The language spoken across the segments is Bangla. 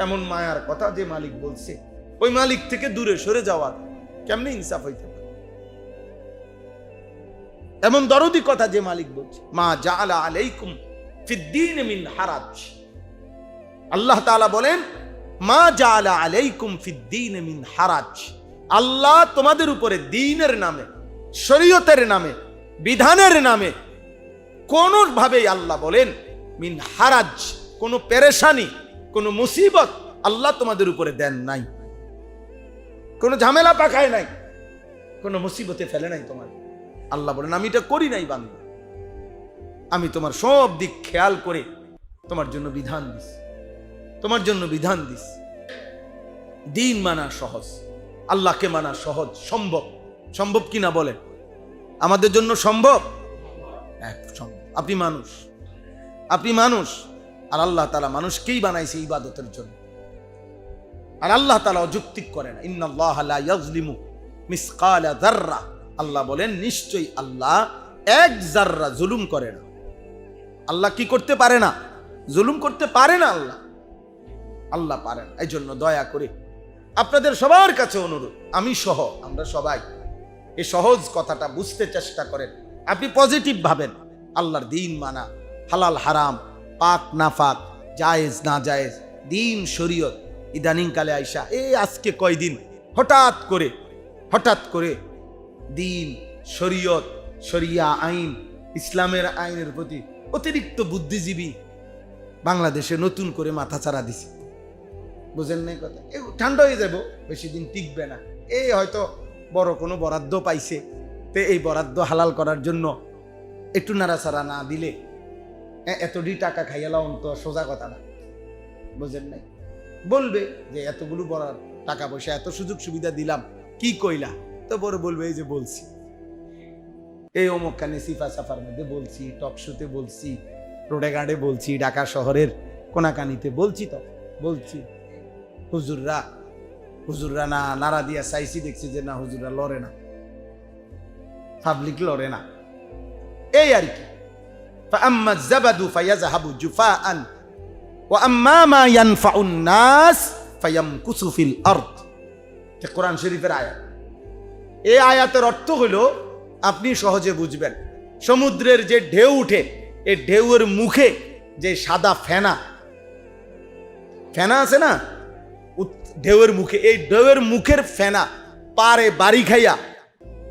এমন মায়ার কথা যে মালিক বলছে, ওই মালিক থেকে দূরে সরে যাওয়া কেমনে ইনসাফ হইতে পারে? এমন দরদি কথা যে মালিক বলছে, মা জাআলা আলাইকুম ফিদ্দীন মিন হারাজ। আল্লাহ তাআলা বলেন, মা জাআলা আলাইকুম ফিদ্দীন মিন হারাজ। আল্লাহ তোমাদের উপরে দ্বীনের নামে, শরীয়তের নামে, বিধানের নামে কোন ভাবেই আল্লাহ বলেন মিন হারাজ, কোন পেরেশানি, কোন মুসিবত আল্লাহ তোমাদের উপরে দেন নাই, কোন ঝামেলা পাকায় নাই, কোন মুসিবতে ফেলে নাই তোমার। আল্লাহ বলেন, আমি এটা করি নাই বান্দা, আমি তোমার সব দিক খেয়াল করে তোমার জন্য বিধান দিস, তোমার জন্য বিধান দিস। দিন মানা সহজ, আল্লাহকে মানা সহজ, সম্ভব। সম্ভব কিনা বলেন? আমাদের জন্য সম্ভব? সম্ভব। আপনি মানুষ, আপনি মানুষ, আর আল্লাহ তাআলা মানুষকেই বানাইছে ইবাদতের জন্য। আর আল্লাহ তাআলা অযৌক্তিক করে না। ইন্নাল্লাহা লা ইয়াজলিমু মিসকালা যাররা। আল্লাহ বলেন, নিশ্চয়ই আল্লাহ এক যাররা জুলুম করে না। আল্লাহ কি করতে পারে না? জুলুম করতে পারে না। আল্লাহ পারেন। এই জন্য দয়া করে আপনাদের সবার কাছে অনুরোধ, আমি সহ আমরা সবাই এই সহজ কথাটা বুঝতে চেষ্টা করেন। আপনি পজিটিভ ভাবেন, আল্লাহর দিন মানা, হালাল হারাম, পাক না পাক, জায়েজ না জায়েজ, দিন শরীয়ত। ইদানিং কালে আইসা আজকে কয়দিন হঠাৎ করে দিন শরীয়ত, শরিয়া আইন, ইসলামের আইনের প্রতি অতিরিক্ত বুদ্ধিজীবী বাংলাদেশে নতুন করে মাথাচাড়া দিছে। বুঝেন নাই কথা? ঠান্ডা হয়ে যাব, বেশি দিন টিকবে না। হয়তো বড় কোনো বরাদ্দ পাইছে, তো এই বরাদ্দ হালাল করার জন্য একটু নাড়াচাড়া না দিলে এতটি টাকা খাইয়ালাম তো সোজা কথা না। বুঝেন নাই? বলবে যে এতগুলো বড় টাকা পয়সা, এত সুযোগ সুবিধা দিলাম, কি কইলা? তো বড় বলবে, এই যে বলছি, এই অমুক কানে সিফা সাফার মধ্যে বলছি, টক শোতে বলছি, রোডে গাড়ে বলছি, ঢাকা শহরের কোনাকানিতে বলছি, তো বলছি। হুজুররা না নারা দিয়া চাইছি, দেখছি যে না, হুজুররা লড়ে না, পাবলিক লড়ে না, এই আর কি। فأما الزبد فيذهب جفاء وأما ما ينفع الناس فيمكث في الأرض। কোরআন শরীফের আয়াত। এই আয়াতের অর্থ হলো, আপনি সহজে বুঝবেন, সমুদ্রের যে ঢেউ উঠে, এই ঢেউয়ের মুখে যে সাদা ফেনা আছে না, ঢেউয়ের মুখে, এই ঢেউয়ের মুখের ফেনা পারে বাড়ি খাইয়া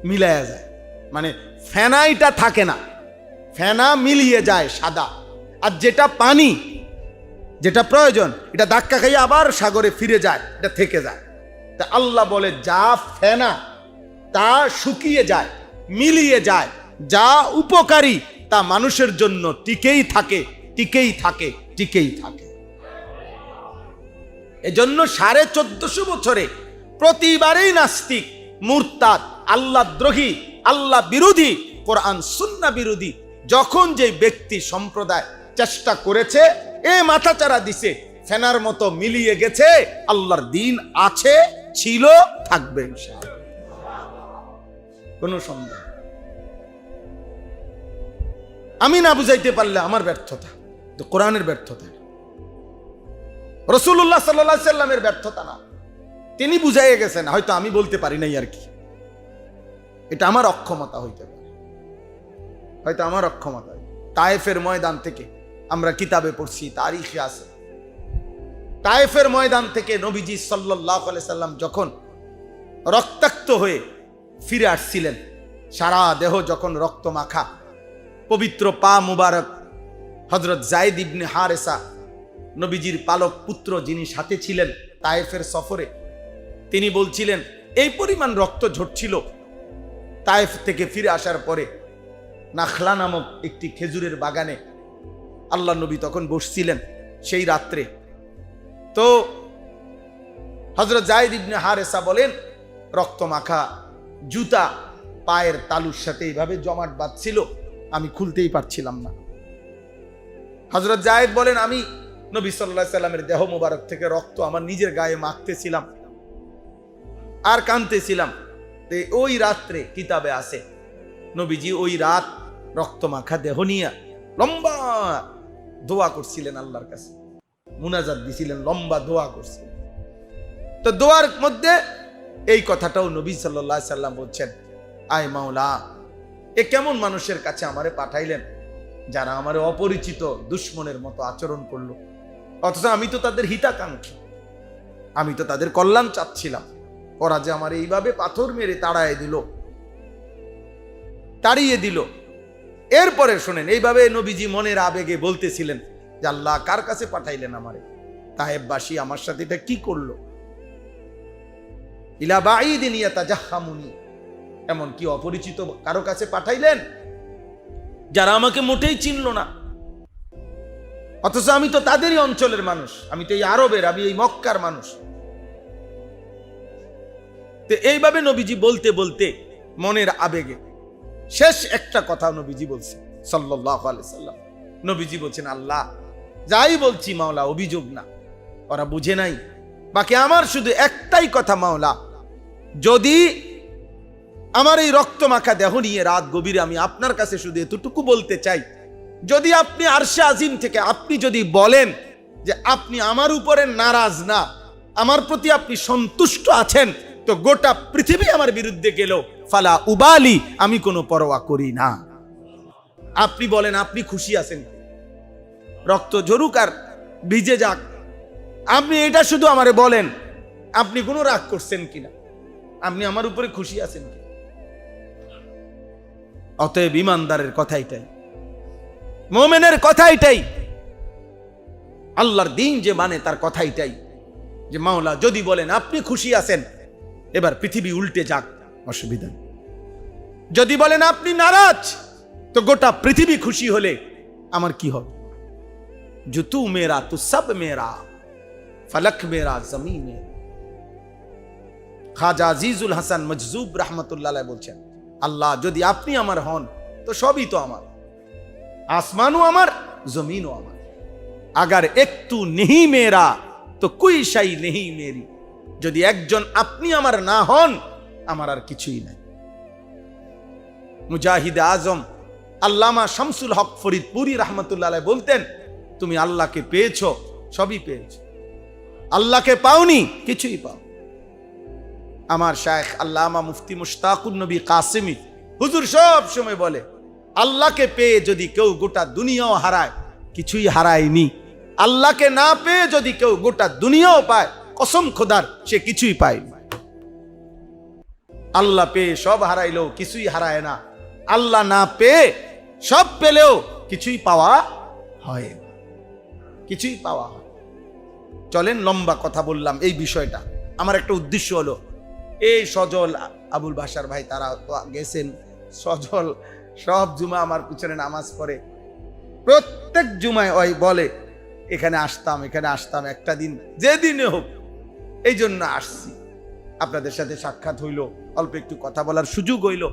মিলাইয়া যায়। মানে ফেনাইটা থাকে না, ফেনা মিলিয়ে যায় সাদা, আর যেটা পানি, যেটা প্রয়োজন, এটা ধাক্কা খাইয়া আবার সাগরে ফিরে যায়, এটা থেকে যায়। তা আল্লাহ বলে, যা ফেনা তা শুকিয়ে যায়, মিলিয়ে যায়, যা উপকারী তা মানুষের জন্য টিকেই থাকে। এজন্য 1450 বছরে প্রতিবারেই নাস্তিক, মুরতাদ, আল্লাহ দ্রোহী, আল্লাহ বিরোধী, কোরআন সুন্নাহ বিরোধী যখন যে ব্যক্তি সম্প্রদায় চেষ্টা করেছে, মাথাচাড়া দিছে, ফেনার মতো মিলিয়ে গেছে। আল্লাহর দিন আছে, ছিল, থাকবে ইনশাআল্লাহ, কোনো সন্দেহ। আমি না বুঝাইতে পারলে আমার ব্যর্থতা, তো কোরআনের ব্যর্থতা, রাসূলুল্লাহ সাল্লাল্লাহু আলাইহি সাল্লামের ব্যর্থতা না। তিনি বুঝাইয়ে গেছেন, হয়তো আমি বলতে পারি নাই আর কি। এটা আমার অক্ষমতা হইতে পারে, হয়তো আমার অক্ষমতা। তায়েফের ময়দান থেকে আমরা কিতাবে পড়ছি, তারিখে আছে, তায়েফের ময়দান থেকে নবীজি সাল্লাল্লাহু আলাইহি সাল্লাম যখন রক্তাক্ত হয়ে ফিরে আসছিলেন, সারা দেহ যখন রক্ত মাখা, পবিত্র পা মুবারক হযরত যায়েদ ইবনে হারেসা, নবীজির পালক পুত্র, যিনি সাথে ছিলেন তায়েফের সফরে, তিনি বলছিলেন, এই পরিমাণ রক্ত ঝরছিল তায়েফ থেকে ফিরে আসার পরে। নাখলা নামক একটি খেজুরের বাগানে আল্লাহ নবী তখন বসছিলেন সেই রাত্রে। তো হযরত যায়েদ ইবনে হারেসা বলেন, রক্ত মাখা জুতা পায়ের তালুর সাথে এইভাবে জমাট বাঁধছিল, আমি খুলতেই পারছিলাম না। হযরত যায়েদ বলেন, আমি নবী সাল্লাল্লাহু আলাইহি সাল্লামের দেহ মোবারক থেকে রক্ত আমার নিজের গায়ে মাখতেছিলাম আর কাঁদতেছিলাম। ওই রাত্রে কিতাবে আছে, নবীজি ওই রাত রক্ত মাখা দেহ নিয়ে লম্বা দোয়া করছিলেন আল্লাহর কাছে। মুনাজাত দিছিলেন, লম্বা দোয়া করছিলেন। তো দোয়ার মধ্যে এই কথাটাও নবী সাল্লাল্লাহু আলাইহি সাল্লাম বলছেন, আয় মাওলা, এ কেমন মানুষের কাছে আমারে পাঠাইলেন যারা আমারে অপরিচিত দুশ্মনের মতো আচরণ করলো, অথচ আমি তো তাদের হিতাকাঙ্ক্ষী, আমি তো তাদের কল্যাণ চাচ্ছিলাম, ওরা যে আমার এইভাবে পাথর মেরে তাড়িয়ে দিল। এরপরে শোনেন, এইভাবে নবীজি মনের আবেগে বলতেছিলেন যে আল্লাহ কার কাছে পাঠাইলেন আমারে, তায়েববাসী আমার সাথে এটা কি করলো, ইলা বাঈদিন ইয়াতাজাহামুনি, এমন কি অপরিচিত কারো কাছে পাঠাইলেন যারা আমাকে মোটেই চিনল না, অথচ আমি তো তাদেরই অঞ্চলের মানুষ, আমি তো এই আরবের, আমি এই মক্কার মানুষ। তো এইভাবে নবীজি বলতে বলতে মনের আবেগে শেষ একটা কথা নবীজি বলছেন সাল্লাল্লাহু আলাইহি সাল্লাম। নবীজি বলছেন, আল্লাহ যাই বলছি মাওলা অভিযোগ না, ওরা বুঝে নাই, বাকি আমার শুধু একটাই কথা মাওলা, যদি আমার এই রক্তমাখা দেহ নিয়ে রাত গভীরে আমি আপনার কাছে শুধু এতটুকু বলতে চাই, যদি আপনি আরশে আজিম থেকে আপনি যদি বলেন যে আপনি আমার উপরে নারাজ না, আমার প্রতি আপনি সন্তুষ্ট আছেন, তো গোটা পৃথিবী আমার বিরুদ্ধে গেল ফালা উবালি, আমি কোনো পরোয়া করি না। আপনি বলেন আপনি খুশি আছেন, রক্ত ঝরুক আর ভিজে যাক, আপনি এটা শুধু আমারে বলেন, আপনি কোনো রাগ করছেন কিনা, আপনি আমার উপরে খুশি আছেন কি? অতএব ইমানদারের কথা এটাই, মুমিনের কথা এটাই, আল্লাহর দ্বীন যে মানে তার কথা এটাই, যে মাওলা যদি বলেন আপনি খুশি আছেন, এবার পৃথিবী উল্টে যাক, অসুবিধা নেই। যদি বলেন আপনি নারাজ, তো গোটা পৃথিবী খুশি হলে আমার কি হবে? जो तू मेरा तो सब मेरा, फलक मेरा जमीन मेरा। খাজা আজিজুল হাসান মজজুব রাহমাতুল্লাহ আলাইহি বলছেন, আল্লাহ যদি আপনি আমার হন তো সবই তো আমার, আসমানও আমার, জমিনও আমার। আগার একটু নেহি মেরা তো কুই শাই নেহি মেরি, যদি একজন আপনি আমার না হন, আমার আর কিছুই নাই। মুজাহিদ আজম আল্লামা শামসুল হক ফরিদপুরি রাহমাতুল্লাহ আলাইহি বলতেন, তুমি আল্লাহকে পেয়েছো, সবই পেয়েছো, আল্লাহকে পাওনি, কিছুই পাও। আমার শায়েখ আল্লামা মুফতি মুশতাকুন নবী কাসেমি হুজুর সব সময় বলে, আল্লাহকে পেয়ে যদি কেউ গোটা দুনিয়াও হারায়, কিছুই হারায়নি। আল্লাহকে না পেয়ে যদি কেউ গোটা দুনিয়াও পায়, কসম খোদার সে কিছুই পায়নি। আল্লাহ পেয়ে সব হারাইলেও কিছুই হারায় না, আল্লাহ না পেয়ে সব পেলেও কিছুই পাওয়া হয় না, কিছুই পাওয়া হয়। চলেন, লম্বা কথা বললাম এই বিষয়টা, আমার একটা উদ্দেশ্য হলো, এই সজল আবুল বাশার ভাই তারা তো গেছেন, সজল সব জুমা আমার পিছনে নামাজ পড়ে, প্রত্যেক জুমায় ওই বলে এখানে আসতাম, এখানে আসতাম, একটা দিন যেদিনে হোক, এই জন্য আসছি। আপনাদের সাথে সাক্ষাৎ হইল, অল্প একটু কথা বলার সুযোগ হইল।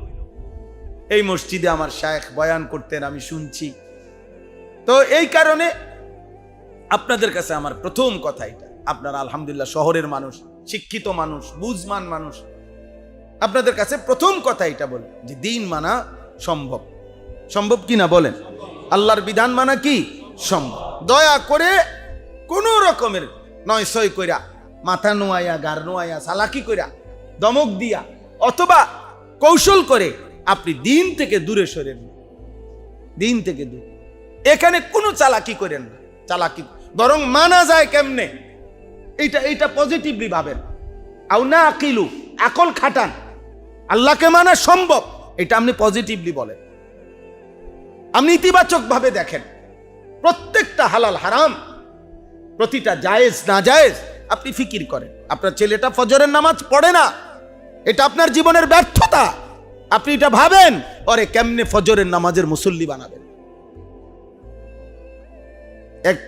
এই মসজিদে আমার শায়েখ বয়ান করতেন, আমি শুনছি। তো এই কারণে আপনাদের কাছে আমার প্রথম কথা এটা, আপনারা আলহামদুলিল্লাহ শহরের মানুষ, শিক্ষিত মানুষ, বুঝমান মানুষ, আপনাদের কাছে প্রথম কথা এটা বলে যে দিন মানা সম্ভব, সম্ভব কি না বলেন? আল্লাহর বিধান মানা কি সম্ভব? দয়া করে কোন রকমের নয় সই কইরা, মাথা নোয়াইয়া, গার নোয়াইয়া, চালাকি কইরা, দমক দিয়া অথবা কৌশল করে আপনি দিন থেকে দূরে সরেন, দিন থেকে দূরে। এখানে কোনো চালাকি করেন না, চালাকি বরং মানা যায় কেমনে, এইটা পজিটিভলি ভাবেন। আও না আকিলু, আকল খাটান, আল্লাহকে মানা সম্ভব, এটা আপনি পজিটিভলি বলেন, আপনি ইতিবাচক ভাবে দেখেন। প্রত্যেকটা হালাল হারাম, প্রতিটা জায়েজ না জায়েজ আপনি ফিকির করেন। আপনার ছেলেটা ফজরের নামাজ পড়ে না, এটা আপনার জীবনের ব্যর্থতা, আপনি এটা ভাবেন, ওরে কেমনে ফজরের নামাজের মুসল্লি বানাবেন।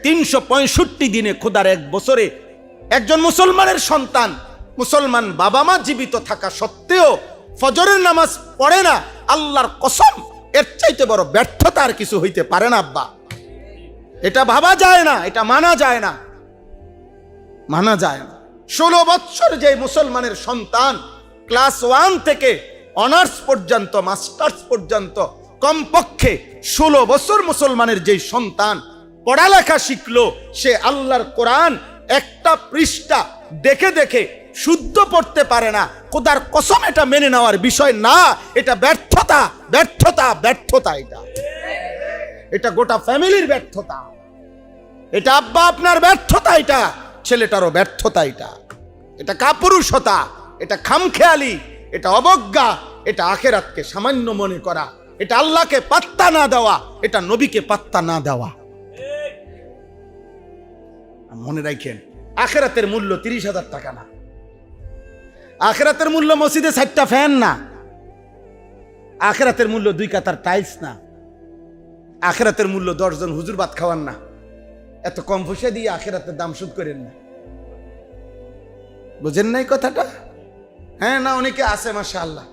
365 দিনে খোদার এক বছরে একজন মুসলমানের সন্তান, মুসলমান বাবা মা জীবিত থাকা সত্ত্বেও ফজরের নামাজ পড়ে না, আল্লাহর কসম এর চাইতে বড় ব্যর্থতা আর কিছু হইতে পারে না আব্বা। এটা ভাবা যায় না, এটা মানা যায় না, মানা যায় না। 16 বছর যে মুসলমানের সন্তান ক্লাস 1 থেকে অনার্স পর্যন্ত, মাস্টার্স পর্যন্ত, কমপক্ষে 16 বছর মুসলমানের যে সন্তান পড়ালেখা শিখলো, সে আল্লাহর কোরআন একটা পৃষ্ঠা দেখে দেখে শুদ্ধ পড়তে পারে না, খোদার কসম এটা মেনে নেওয়ার বিষয় না। এটা ব্যর্থতা, ব্যর্থতা, ব্যর্থতা। এটা গোটা ফ্যামিলির ব্যর্থতা। এটা আব্বা আপনার ব্যর্থতা, এটা ছেলেটারও ব্যর্থতা। এটা কাপুরুষতা, এটা খামখেয়ালি, এটা অবজ্ঞা, এটা আখিরাতকে সামান্য মনে করা, এটা আল্লাহকে পাত্তা না দেওয়া, এটা নবীকে পাত্তা না দেওয়া। মনে রাখেন, আখিরাতের মূল্য 30,000 টাকা না। আখিরাতের মূল্য মসজিদে 4টা ফ্যান না। আখিরাতের মূল্য 2 কাতার টাইলস না। আখিরাতের মূল্য 10 জন হুজুর ভাত খাওয়ান না। এত কম পয়সা দিয়ে আখিরাতের দাম শোধ করেন না। বুঝেন নাই কথাটা? হ্যাঁ না, অনেকে আছে মাশাআল্লাহ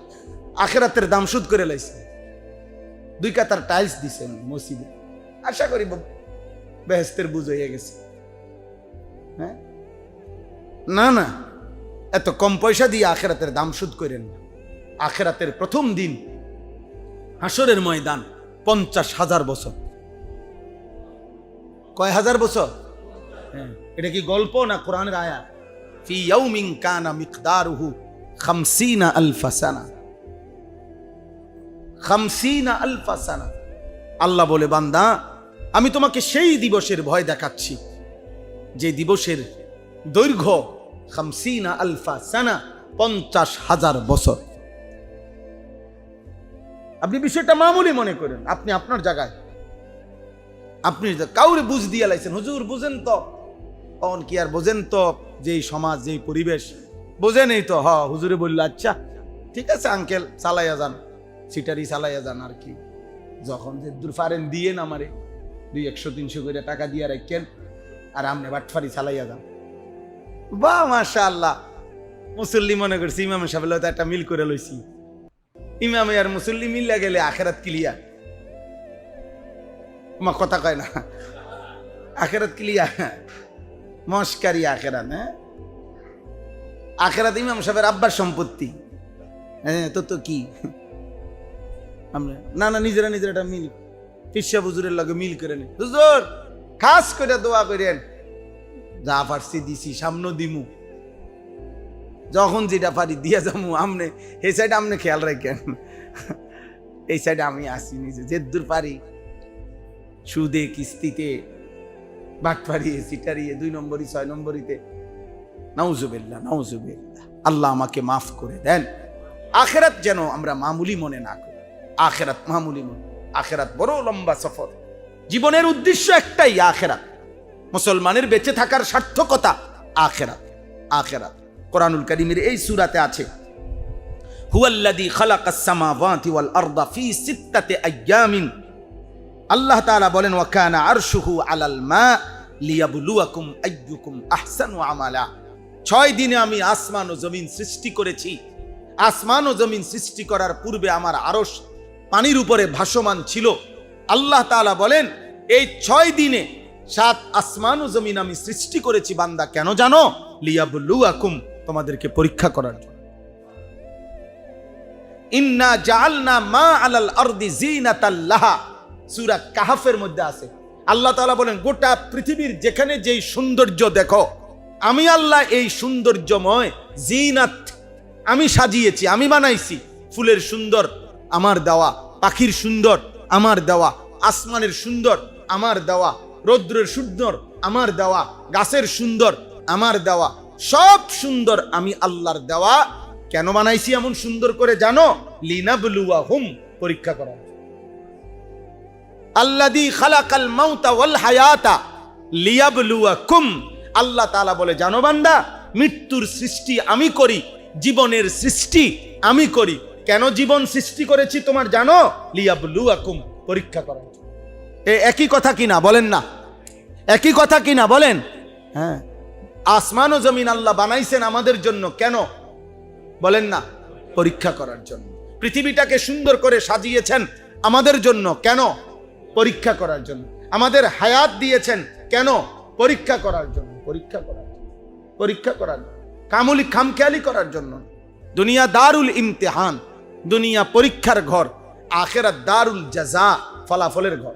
আখিরাতের দাম শোধ করে লাইছে, 2 কাতার টাইলস দিছেন মসজিদে। আশা করি বেহেশতের বুঝ হয়ে গেছে। হ্যাঁ না না, এত কম পয়সা দিয়ে আখিরাতের দাম শোধ করেন না। আখিরাতের প্রথম দিন হাসরের ময়দান 50,000 বছর। কয় হাজার বছর? হ্যাঁ, এটা কি গল্প না কোরআনের আয়াত? ফি ইয়াউমিন কানা মিকদারুহু 50,000 সানা। 50,000 সানা। আল্লাহ বলে, বান্দা আমি তোমাকে সেই দিবসের ভয় দেখাচ্ছি যে দিবসের দৈর্ঘ্য 50,000 সানা, 50,000 বছর। আপনি বিষয়টা মামুলি মনে করেন। আপনি আপনার জায়গায়, আপনি কাউরে বুঝ দিয়ে লাইছেন, হুজুর বুঝেন তো, তখন কি আর বোঝেন তো যেই সমাজ, যেই পরিবেশ বোঝেনই তো। হুজুরে বললো আচ্ছা ঠিক আছে আঙ্কেল চালাইয়া যান, সিটারি চালাইয়া যান। আর কি, যখন যে দূর পারেন দিয়ে না আমারে 200-300 করে টাকা দিয়ে রাখেন, আর আমনে বাটফারি চালাইয়া যান। বাহ মাশাআল্লাহ, মুসল্লি মনে করছি ইমাম সাহেব হয়তো একটা মিল করে লইছি। ইমামে আর মুসল্লি মিল্লা গেলে আখেরাত ক্লিয়ার। মা কথা কয় না, আখেরাত ক্লিয়ার, মস্কারি আখেরাত। হ্যাঁ, আখেরাত ইমাম সাহেবের আব্বার সম্পত্তি। হ্যাঁ তো কি আমরা না না, নিজেরা একটা মিল, ফিরসা হুজুরের লগে মিল করে নি। হুজুর খাস করে দোয়া করেন, যা পারছি দিছি, সামনে দিমু, যখন যেটা পারি দিয়া যামু। আমনে এই সাইডে আমনে খেয়াল রাখেন, এই সাইডে আমি আসি নিজে যে দূর পারি, সুদে কিস্তিতে বাটপাড়িয়ে সিটারিয়ে 2 নম্বরই 6 নম্বরিতে। নাউজুবিল্লাহ, নাউজুবিল্লাহ। আল্লাহ আমাকে মাফ করে দেন। আখিরাত যেন আমরা মামুলি মনে না করি। আখিরাত মামুলি মনে, আখিরাত বড় লম্বা সফর। জীবনের উদ্দেশ্য একটাই, আখিরাত। মুসলমানের বেঁচে থাকার সার্থকতা আখিরাত। আখিরাত কোরআনুল কারীমের এই সূরাতে আছে, হুয়াল্লাযী খালাকাস সামাওয়াতি ওয়াল আরদা ফি 6 আইয়ামিন। আল্লাহ তাআলা বলেন, ওয়া কানা আরশুহু আলাল মা লিয়াবলুয়াকুম আইয়ুকুম আহসানু আমালা। 6 দিনে আমি আসমান ও জমিন সৃষ্টি করেছি। আসমান ও জমিন সৃষ্টি করার পূর্বে আমার আরশ পানির উপরে ভাসমান ছিল। আল্লাহ তাআলা বলেন, এই 6 দিনে 7 আসমান ও জমিন আমি সৃষ্টি করেছি বান্দা, কেন জানো? লিয়াবলুয়াকুম, তোমাদেরকে পরীক্ষা করার জন্য। ইন্না জাআলনা মা আলাল আরদি জিনাতাল লাহা, সূরা কাহফের মধ্যে আছে। আল্লাহ তাআলা বলেন, গোটা পৃথিবীর যেখানে যেই সৌন্দর্য দেখো, আমি আল্লাহ এই সৌন্দর্যময় জিনাত আমি সাজিয়েছি, আমি বানাইছি। ফুলের সুন্দর আমার দেওয়া, পাখির সুন্দর আমার দেওয়া, আসমানের সুন্দর আমার দেওয়া, রৌদ্রের সুন্দর আমার দেওয়া, গাছের সুন্দর আমার দেওয়া, সব সুন্দর আমি আল্লাহর দেওয়া। কেন বানাইছি এমন সুন্দর করে জানো? লিনাবলুয়াহুম, পরীক্ষা করা। আল্লাযী খালাকাল মাউতা ওয়াল হায়াতা লিয়াবলুয়াকুম। আল্লাহ তাআলা বলে, জানো বান্দা, মৃত্যুর সৃষ্টি আমি করি, জীবনের সৃষ্টি আমি করি। কেন জীবন সৃষ্টি করেছি তোমার জানো? লিয়াবলুয়াকুম, পরীক্ষা করার জন্য। একই কথা কিনা বলেন না? একই কথা কিনা বলেন? হ্যাঁ, আসমান ও জমিন আল্লাহ বানাইছেন আমাদের জন্য, কেন বলেন না? পরীক্ষা করার জন্য। পৃথিবীটাকে সুন্দর করে সাজিয়েছেন আমাদের জন্য, কেন? পরীক্ষা করার জন্য। আমাদের হায়াত দিয়েছেন, কেন? পরীক্ষা করার জন্য। পরীক্ষা করার জন্য, পরীক্ষা করার জন্য, কামুলি খামখেয়ালি করার জন্য। দুনিয়া দারুল ইমতিহান, দুনিয়া পরীক্ষার ঘর। আখিরাত দারুল জাযা, ফলাফলের ঘর।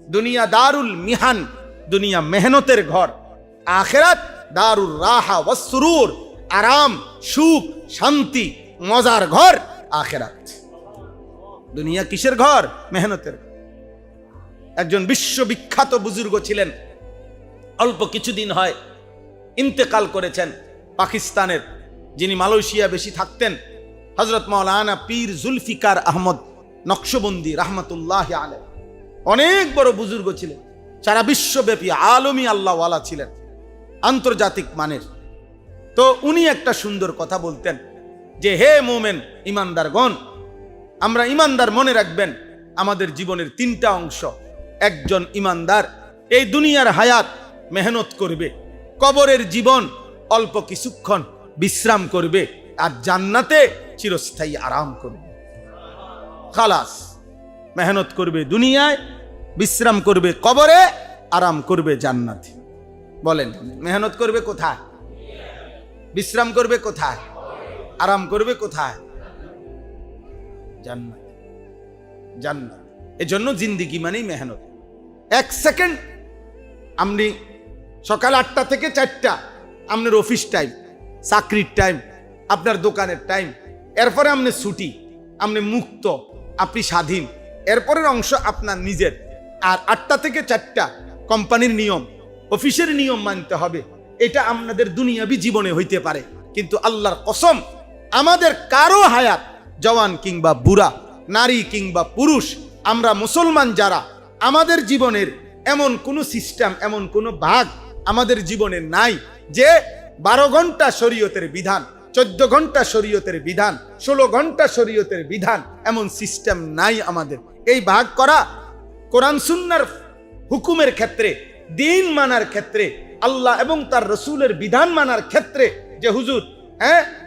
দুনিয়া দারুল মিহান, দুনিয়া মেহনতের ঘর। আখিরাত দারুর রাহা ওয়াস সুরুর, আরাম, সুখ, শান্তি, মজার ঘর আখিরাত। দুনিয়া কিসের ঘর? মেহনতের। একজন বিশ্ববিখ্যাত বুজুর্গ ছিলেন, অল্প কিছুদিন হয় ইন্তেকাল করেছেন, পাকিস্তানের, যিনি মালয়েশিয়া বেশি থাকতেন, হযরত মাওলানা পীর জুলফিকার আহমদ নকশবন্দি রাহমাতুল্লাহ আলাইহি। অনেক বড় বুজুর্গ ছিলেন, সারা বিশ্বব্যাপী আলমী আল্লাহওয়ালা ছিলেন, আন্তর্জাতিক মানের। তো উনি একটা সুন্দর কথা বলতেন যে, হে মোমেন ইমানদারগণ, আমরা ইমানদার মনে রাখবেন আমাদের জীবনের তিনটা অংশ। একজন ইমানদার এই দুনিয়ার হায়াত মেহনত করবে, কবরের জীবন অল্প কিছুক্ষণ বিশ্রাম করবে, আর জান্নাতে চিরস্থায়ী আরাম করবে। খালাস, মেহনত করবে দুনিয়ায়, বিশ্রাম করবে কবরে, আরাম করবে জান্নাতে। বলেন, মেহনত করবে কোথায়? বিশ্রাম করবে কোথায়? আরাম করবে কোথায়? জান্নাত। জান্নাত। এজন্য জিন্দিগি মানেই মেহনত। এক সেকেন্ড, আপনি সকাল 8টা থেকে 4টা আপনার অফিস টাইম, চাকরির টাইম, আপনার দোকানের টাইম, এরপরে আপনি ছুটি, আপনি মুক্ত, আপনি স্বাধীন, এরপরের অংশ আপনার নিজের। আর 8টা থেকে 4টা কোম্পানির নিয়ম, অফিসের নিয়ম মানতে হবে। এটা আপনাদের দুনিয়াবি জীবনে হইতে পারে, কিন্তু আল্লাহর কসম, আমাদের কারো হায়াত, জওয়ান কিংবা বুড়া, নারী কিংবা পুরুষ, আমরা মুসলমান যারা, আমাদের জীবনের এমন কোনো সিস্টেম, এমন কোনো ভাগ আমাদের জীবনে নাই যে 12 ঘন্টা শরীয়তের বিধান, 14 ঘন্টা শরীয়তের বিধান, 16 ঘন্টা শরীয়তের বিধান, এমন সিস্টেম নাই আমাদের। এই ভাগ করা কোরআন সুন্নাহর হুকুমের ক্ষেত্রে, দিন মানার ক্ষেত্রে, আল্লাহ এবং তার রসুলের বিধান মানার ক্ষেত্রে, যে হুজুর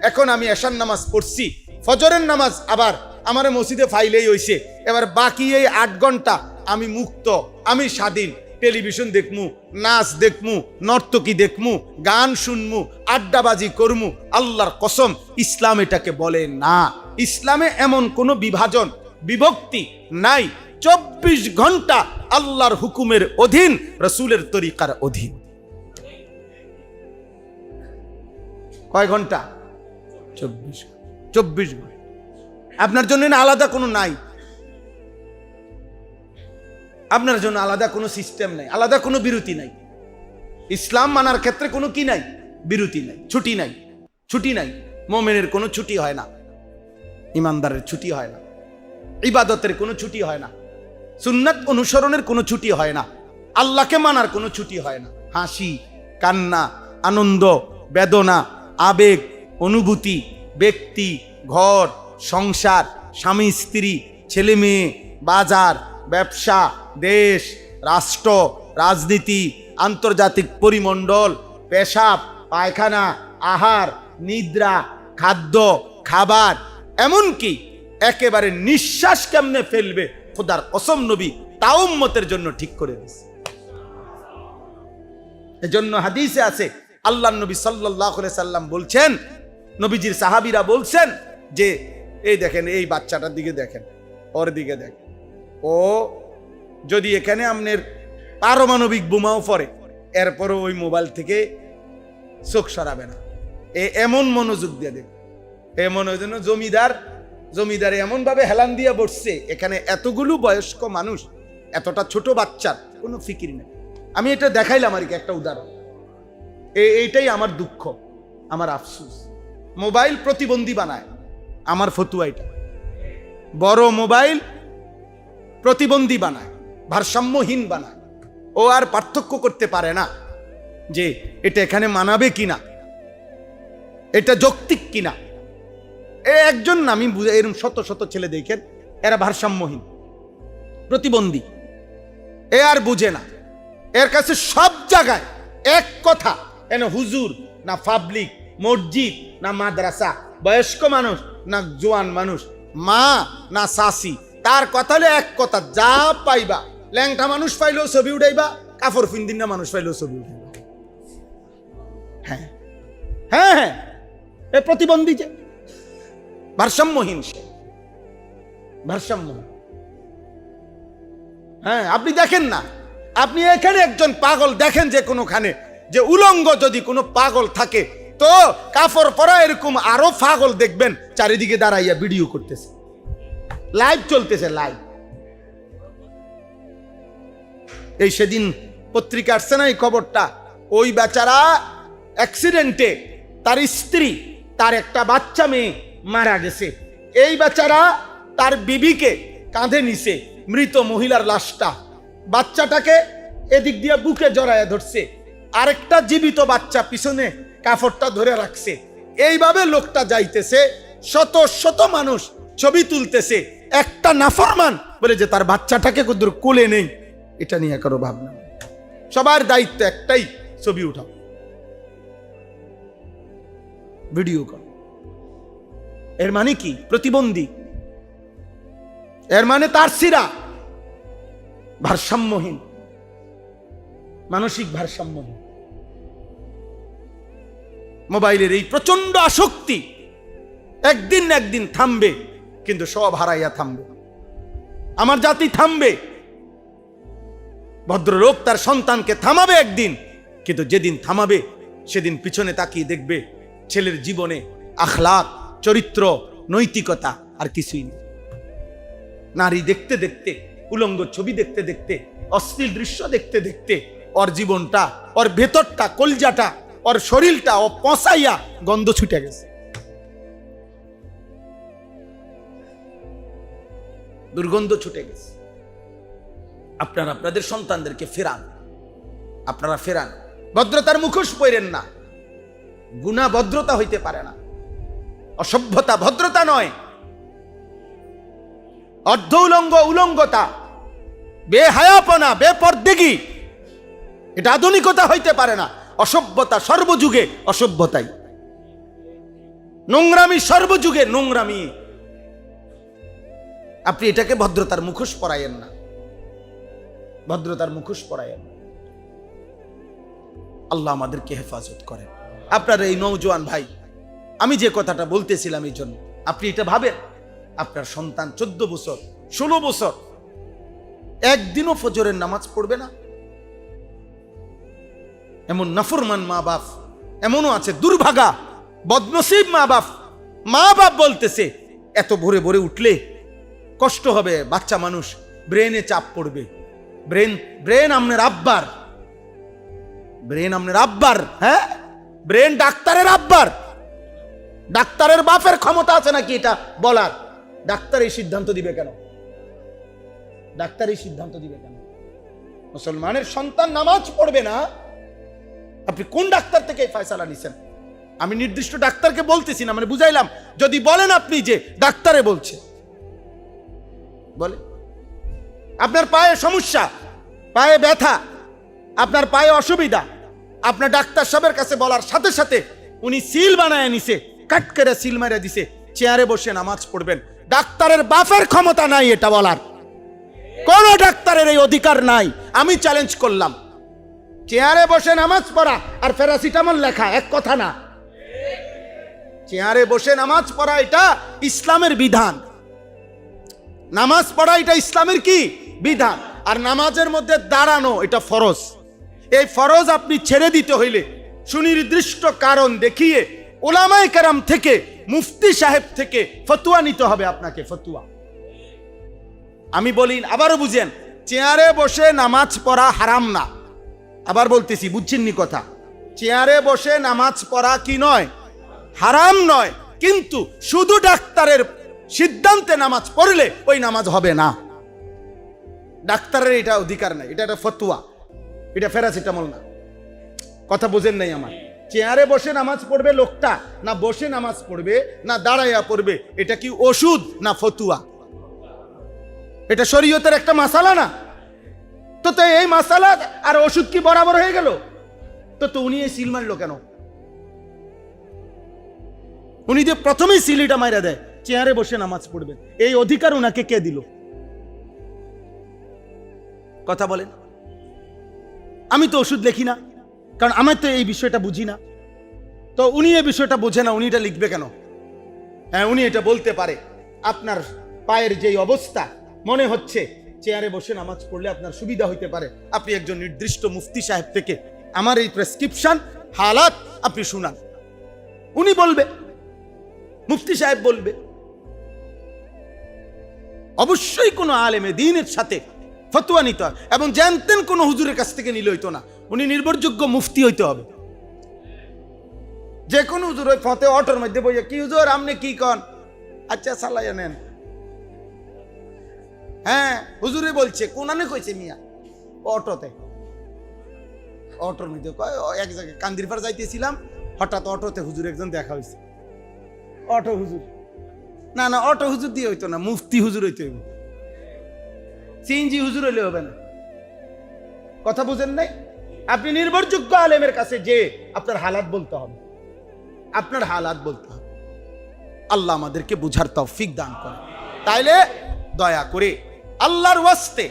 এখন আমি এশার নামাজ পড়ছি, ফজরের নামাজ আবার আমার মসজিদে ফাইলেই হইছে, এবার বাকি এই 8 ঘন্টা আমি মুক্ত, আমি স্বাধীন, টেলিভিশন দেখমু, নাচ দেখমু, নর্তকী দেখমু, গান শুনমু, আড্ডাবাজি করমু। আল্লাহর কসম, ইসলাম এটাকে বলে না। ইসলামে এমন কোনো বিভাজন, বিভক্তি নাই। 24 ঘন্টা আল্লাহর হুকুমের অধীন, রসুলের তরিকার অধীন। কয় ঘন্টা? 24 ঘন্টা। আপনার জন্য আলাদা কোনো নাই, আপনার জন্য আলাদা কোনো সিস্টেম নাই, আলাদা কোনো বিরতি নাই। ইসলাম মানার ক্ষেত্রে কোনো কি নাই? বিরতি নাই, ছুটি নাই। ছুটি নাই। মুমিনের কোনো ছুটি হয় না, ইমানদারের ছুটি হয় না, ইবাদতের কোনো ছুটি হয় না, সুন্নাত অনুসরণের কোনো ছুটি হয় না, আল্লাহকে মানার কোনো ছুটি হয় না। হাসি, কান্না, আনন্দ, বেদনা, আবেগ, অনুভূতি, ব্যক্তি, ঘর, সংসার, স্বামী স্ত্রী, ছেলে মেয়ে, বাজার, ব্যবসা, দেশ, রাষ্ট্র, রাজনীতি, আন্তর্জাতিক পরিমণ্ডল, পেশাব, পায়খানা, আহার, নিদ্রা, খাদ্য, খাবার, এমনকি একেবারে নিঃশ্বাস কেমনে ফেলবে, খোদার কসম নবী তাও উম্মতের জন্য ঠিক করে দিয়েছে। এজন্য হাদিসে আছে, আল্লাহ নবী সাল্লাল্লাহু আলাইহি সাল্লাম বলছেন, নবীজির সাহাবীরা বলছেন যে, এই দেখেন, এই বাচ্চাটার দিকে দেখেন, ওর দিকে দেখেন, ও যদি এখানে আপনার পারমাণবিক বোমাও পড়ে, এরপরও ওই মোবাইল থেকে চোখ সরাবে না। এমন মনোযোগ দিয়ে দেখ, এমন ওই জন্য জমিদার এমন ভাবে হেলান দিয়ে বসছে, এখানে এতগুলো বয়স্ক মানুষ, এতটা ছোট বাচ্চার কোনো ফিকির নেই। আমি এটা দেখাইলাম আর কি, একটা উদাহরণ। এইটাই আমার দুঃখ, আমার আফসোস। মোবাইল প্রতিবন্ধী বানায়, আমার ফতুয়া এটা। বড় মোবাইল প্রতিবন্ধী বানায়, ভারসাম্যহীন বানায়। ও আর পার্থক্য করতে পারে না যে এটা এখানে মানাবে কিনা, এটা যৌক্তিক কিনা। একজন না, আমি বুঝে, এরকম শত শত ছেলে দেখেন, এরা ভারসাম্যহীন, প্রতিবন্ধী। এ আর বুঝে না, এর কাছে সব জায়গায় এক কথা, এনে হুজুর না পাবলিক, মসজিদ না মাদ্রাসা, বয়স্ক মানুষ না জোয়ান মানুষ, মা না শাসি, তার কথা হলে এক কথা, যা পাইবা। ল্যাংটা মানুষ পাইলেও ছবি উঠাইবা, কাপড় ফিন্দিন না মানুষ পাইলেও ছবি উঠাইবা। হ্যাঁ হ্যাঁ হ্যাঁ, এ প্রতিবন্ধী, যে ভারসাম্যহীন, সে ভারসাম্যহীন। হ্যাঁ, আপনি দেখেন না, আপনি এখানে একজন পাগল দেখেন যে কোনোখানে, যে উলঙ্গ যদি কোনো পাগল থাকে, তো কাফর পরা এরকম আরো পাগল দেখবেন চারিদিকে দাঁড়াইয়া ভিডিও করতেছে, লাইভ চলতেছে, লাইভ। এই সেদিন পত্রিকা আসছে না এই খবরটা, ওই বেচারা অ্যাক্সিডেন্টে তার স্ত্রী, তার একটা বাচ্চা মেয়ে মারা গেছে। এই বেচারা তার বিবিকে কাঁধে নিছে, মৃত মহিলার লাশটা, বাচ্চাটাকে এদিক দিয়ে বুকে জড়ায় ধরছে, আরেকটা জীবিত বাচ্চা পিছনে কাপড়টা ধরে রাখছে। এইভাবে লোকটা যাইতেছে, শত শত মানুষ ছবি তুলতেছে। একটা নাফরমান বলে যে তার বাচ্চাটাকে কদ্দুর কোলে নেই, এটা নিয়ে কারো ভাবনা। সবার দায়িত্ব একটাই, ছবি উঠাও, ভিডিও কর। এর মানে কি? প্রতিবন্ধী। এর মানে তার সিরা ভারসাম্যহীন, মানসিক ভারসাম্যহীন। মোবাইলের এই প্রচন্ড আসক্তি একদিন না একদিন থামবে, কিন্তু সব হারাইয়া থামবে। আমার জাতি থামবে, ভদ্রলোক তার সন্তানকে থামাবে একদিন, কিন্তু যেদিন থামাবে সেদিন পিছনে তাকিয়ে দেখবে ছেলের জীবনে আখলাক, চরিত্র, নৈতিকতা আর কিছুই নেই। নারী দেখতে দেখতে, উলঙ্গ ছবি দেখতে দেখতে, অশ্লীল দৃশ্য দেখতে দেখতে ওর জীবনটা, ওর ভেতরটা, কলজাটা, ওর শরীরটা ও পচাইয়া গন্ধ ছুটে গেছে, দুর্গন্ধ ছুটে গেছে। আপনারা আপনাদের সন্তানদেরকে ফেরান, আপনারা ফেরান। ভদ্রতার মুখোশ পরেন না, গুনাহ ভদ্রতা হইতে পারে না, অসভ্যতা ভদ্রতা নয়, অর্ধ উলঙ্গ উলঙ্গতা, বেহায়াপনা, বেপরদেগি, এটা আধুনিকতা হইতে পারে না। অসভ্যতা সর্বযুগে অসভ্যতাই, নোংরামি সর্বযুগে নোংরামি। আপনি এটাকে ভদ্রতার মুখোশ পরায়েন না, ভদ্রতার মুখোশ পরায়েন না। আল্লাহ আমাদেরকে হেফাজত করেন। আপনার এই নওজোয়ান ভাই, আমি যে কথাটা বলতেছিলাম এই জন্য, আপনি এটা ভাবেন, আপনার সন্তান 14 বছর 16 বছর একদিনও ফজরের নামাজ পড়বে না। এমন নাফরমান মা বাপ এমনও আছে, দুর্ভাগা বদনসিব মা বাপ। মা বাপ বলতেছে এত ভোরে ভোরে উঠলে কষ্ট হবে, বাচ্চা মানুষ, ব্রেনে চাপ পড়বে। ব্রেন আপনার আব্বার, ব্রেন আপনার আব্বার, হ্যাঁ, ব্রেন ডাক্তারের আব্বার। ডাক্তারের বাপের ক্ষমতা আছে নাকি এটা বলার? ডাক্তার এই সিদ্ধান্ত দিবে কেন? ডাক্তার এই সিদ্ধান্ত দিবে কেন? মুসলমানের সন্তান নামাজ পড়বে না, আপনি কোন ডাক্তার থেকে এই ফয়সালা নিছেন? আমি নির্দিষ্ট ডাক্তারকে বলতেছি না, মানে বুঝাইলাম। যদি বলেন আপনি যে ডাক্তারে বলছে, বলে আপনার পায়ে সমস্যা, পায়ে ব্যথা, আপনার পায়ে অসুবিধা, আপনার ডাক্তার সাহেবের কাছে বলার সাথে সাথে উনি সিল বানায় নিছে, কাট করে সিল মারা দিছে, চেয়ারে বসে নামাজ পড়বেন। ডাক্তারের বাপের ক্ষমতা নাই এটা বলার, কোন ডাক্তারের এই অধিকার নাই। আমি চ্যালেঞ্জ করলাম, চেয়ারে বসে নামাজ পড়া আর প্যারাসিটামল লেখা এক কথা না। চেয়ারে বসে নামাজ পড়া এটা ইসলামের বিধান, নামাজ পড়া এটা ইসলামের কি বিধান। আর নামাজের মধ্যে দাঁড়ানো এটা ফরজ। এই ফরজ আপনি ছেড়ে দিতে হইলে সুনির্দিষ্ট কারণ দেখিয়ে উলামায়ে কেরাম থেকে, মুফতি সাহেব থেকে ফতোয়া নিতে হবে আপনাকে, ফতোয়া। আমি বলি, আবারও বুঝেন, চেয়ারে বসে নামাজ পড়া হারাম না। আবার বলতেছি, বুঝছেননি কথা? চেয়ারে বসে নামাজ পড়া কি নয়? হারাম নয়, কিন্তু শুধু ডাক্তারের সিদ্ধান্তে নামাজ পড়লে ওই নামাজ হবে না। ডাক্তারের এটা অধিকার নাই, এটা একটা ফতোয়া, এটা প্যারাসিটামল না। কথা বুঝেন নাই আমার? চেয়ারে বসে নামাজ পড়বে লোকটা, না বসে নামাজ পড়বে না দাঁড়াইয়া পড়বে, এটা কি ওষুধ না ফতোয়া? এটা শরীয়তের একটা মাসালা না? তো এই মাসালা আর ওষুধ কি বরাবর হয়ে গেল? তো উনি এই সিল মারলো কেন? উনি যে প্রথমেই সিলিটা মাইরা দেয়, চেয়ারে বসে নামাজ পড়বেন, এই অধিকার উনাকে কে দিল? কথা বলেন। আমি তো ওষুধ লিখি না, কারণ আমি তো এই বিষয়টা বুঝি না। তো উনি এই বিষয়টা বোঝে না, উনি এটা লিখবে কেন? হ্যাঁ, উনি এটা বলতে পারে, আপনার পায়ের যেই অবস্থা মনে হচ্ছে চেয়ারে বসে নামাজ পড়লে আপনার সুবিধা হইতে পারে, আপনি একজন নির্দিষ্ট মুফতি সাহেব থেকে আমার এই প্রেসক্রিপশন হালাত আপনি শুনান, উনি বলবে, মুফতি সাহেব বলবে। অবশ্যই কোনো আলেমে দ্বীনের সাথে ফতোয়া নিতে হয়, এবং জানতেন কোন হুজুরের কাছ থেকে নিলে হইতো না, উনি নির্ভরযোগ্য মুফতি হইতে হবে। যে কোনো হুজুর ওই ফতে অটোর মধ্যে বইয়া, কি হুজুর আপনি কি কন, আচ্ছা চালাইয়া নেন। হ্যাঁ হুজুরে বলছে, কোনানে কইছে মিয়া, অটোতে, অটোর মধ্যে কয় এক জায়গায় কান্দিরপাড় যাইতেছিলাম, হঠাৎ অটোতে হুজুর একজন দেখা হয়েছে। অটো হুজুর না, না অটো হুজুর দিয়ে হইতো না, মুফতি হুজুর হইতে হইব, সিএনজি হুজুর হইলে হবে না। কথা বুঝেন নাই? আপনি নির্ভরযোগ্য আলেমের কাছে যে আপনার হালাত বলতে হবে, আপনার হালাত বলতে হবে। আল্লাহ আমাদেরকে বুঝার তৌফিক দান করে। তাইলে দয়া করে আল্লাহর ওয়াস্তে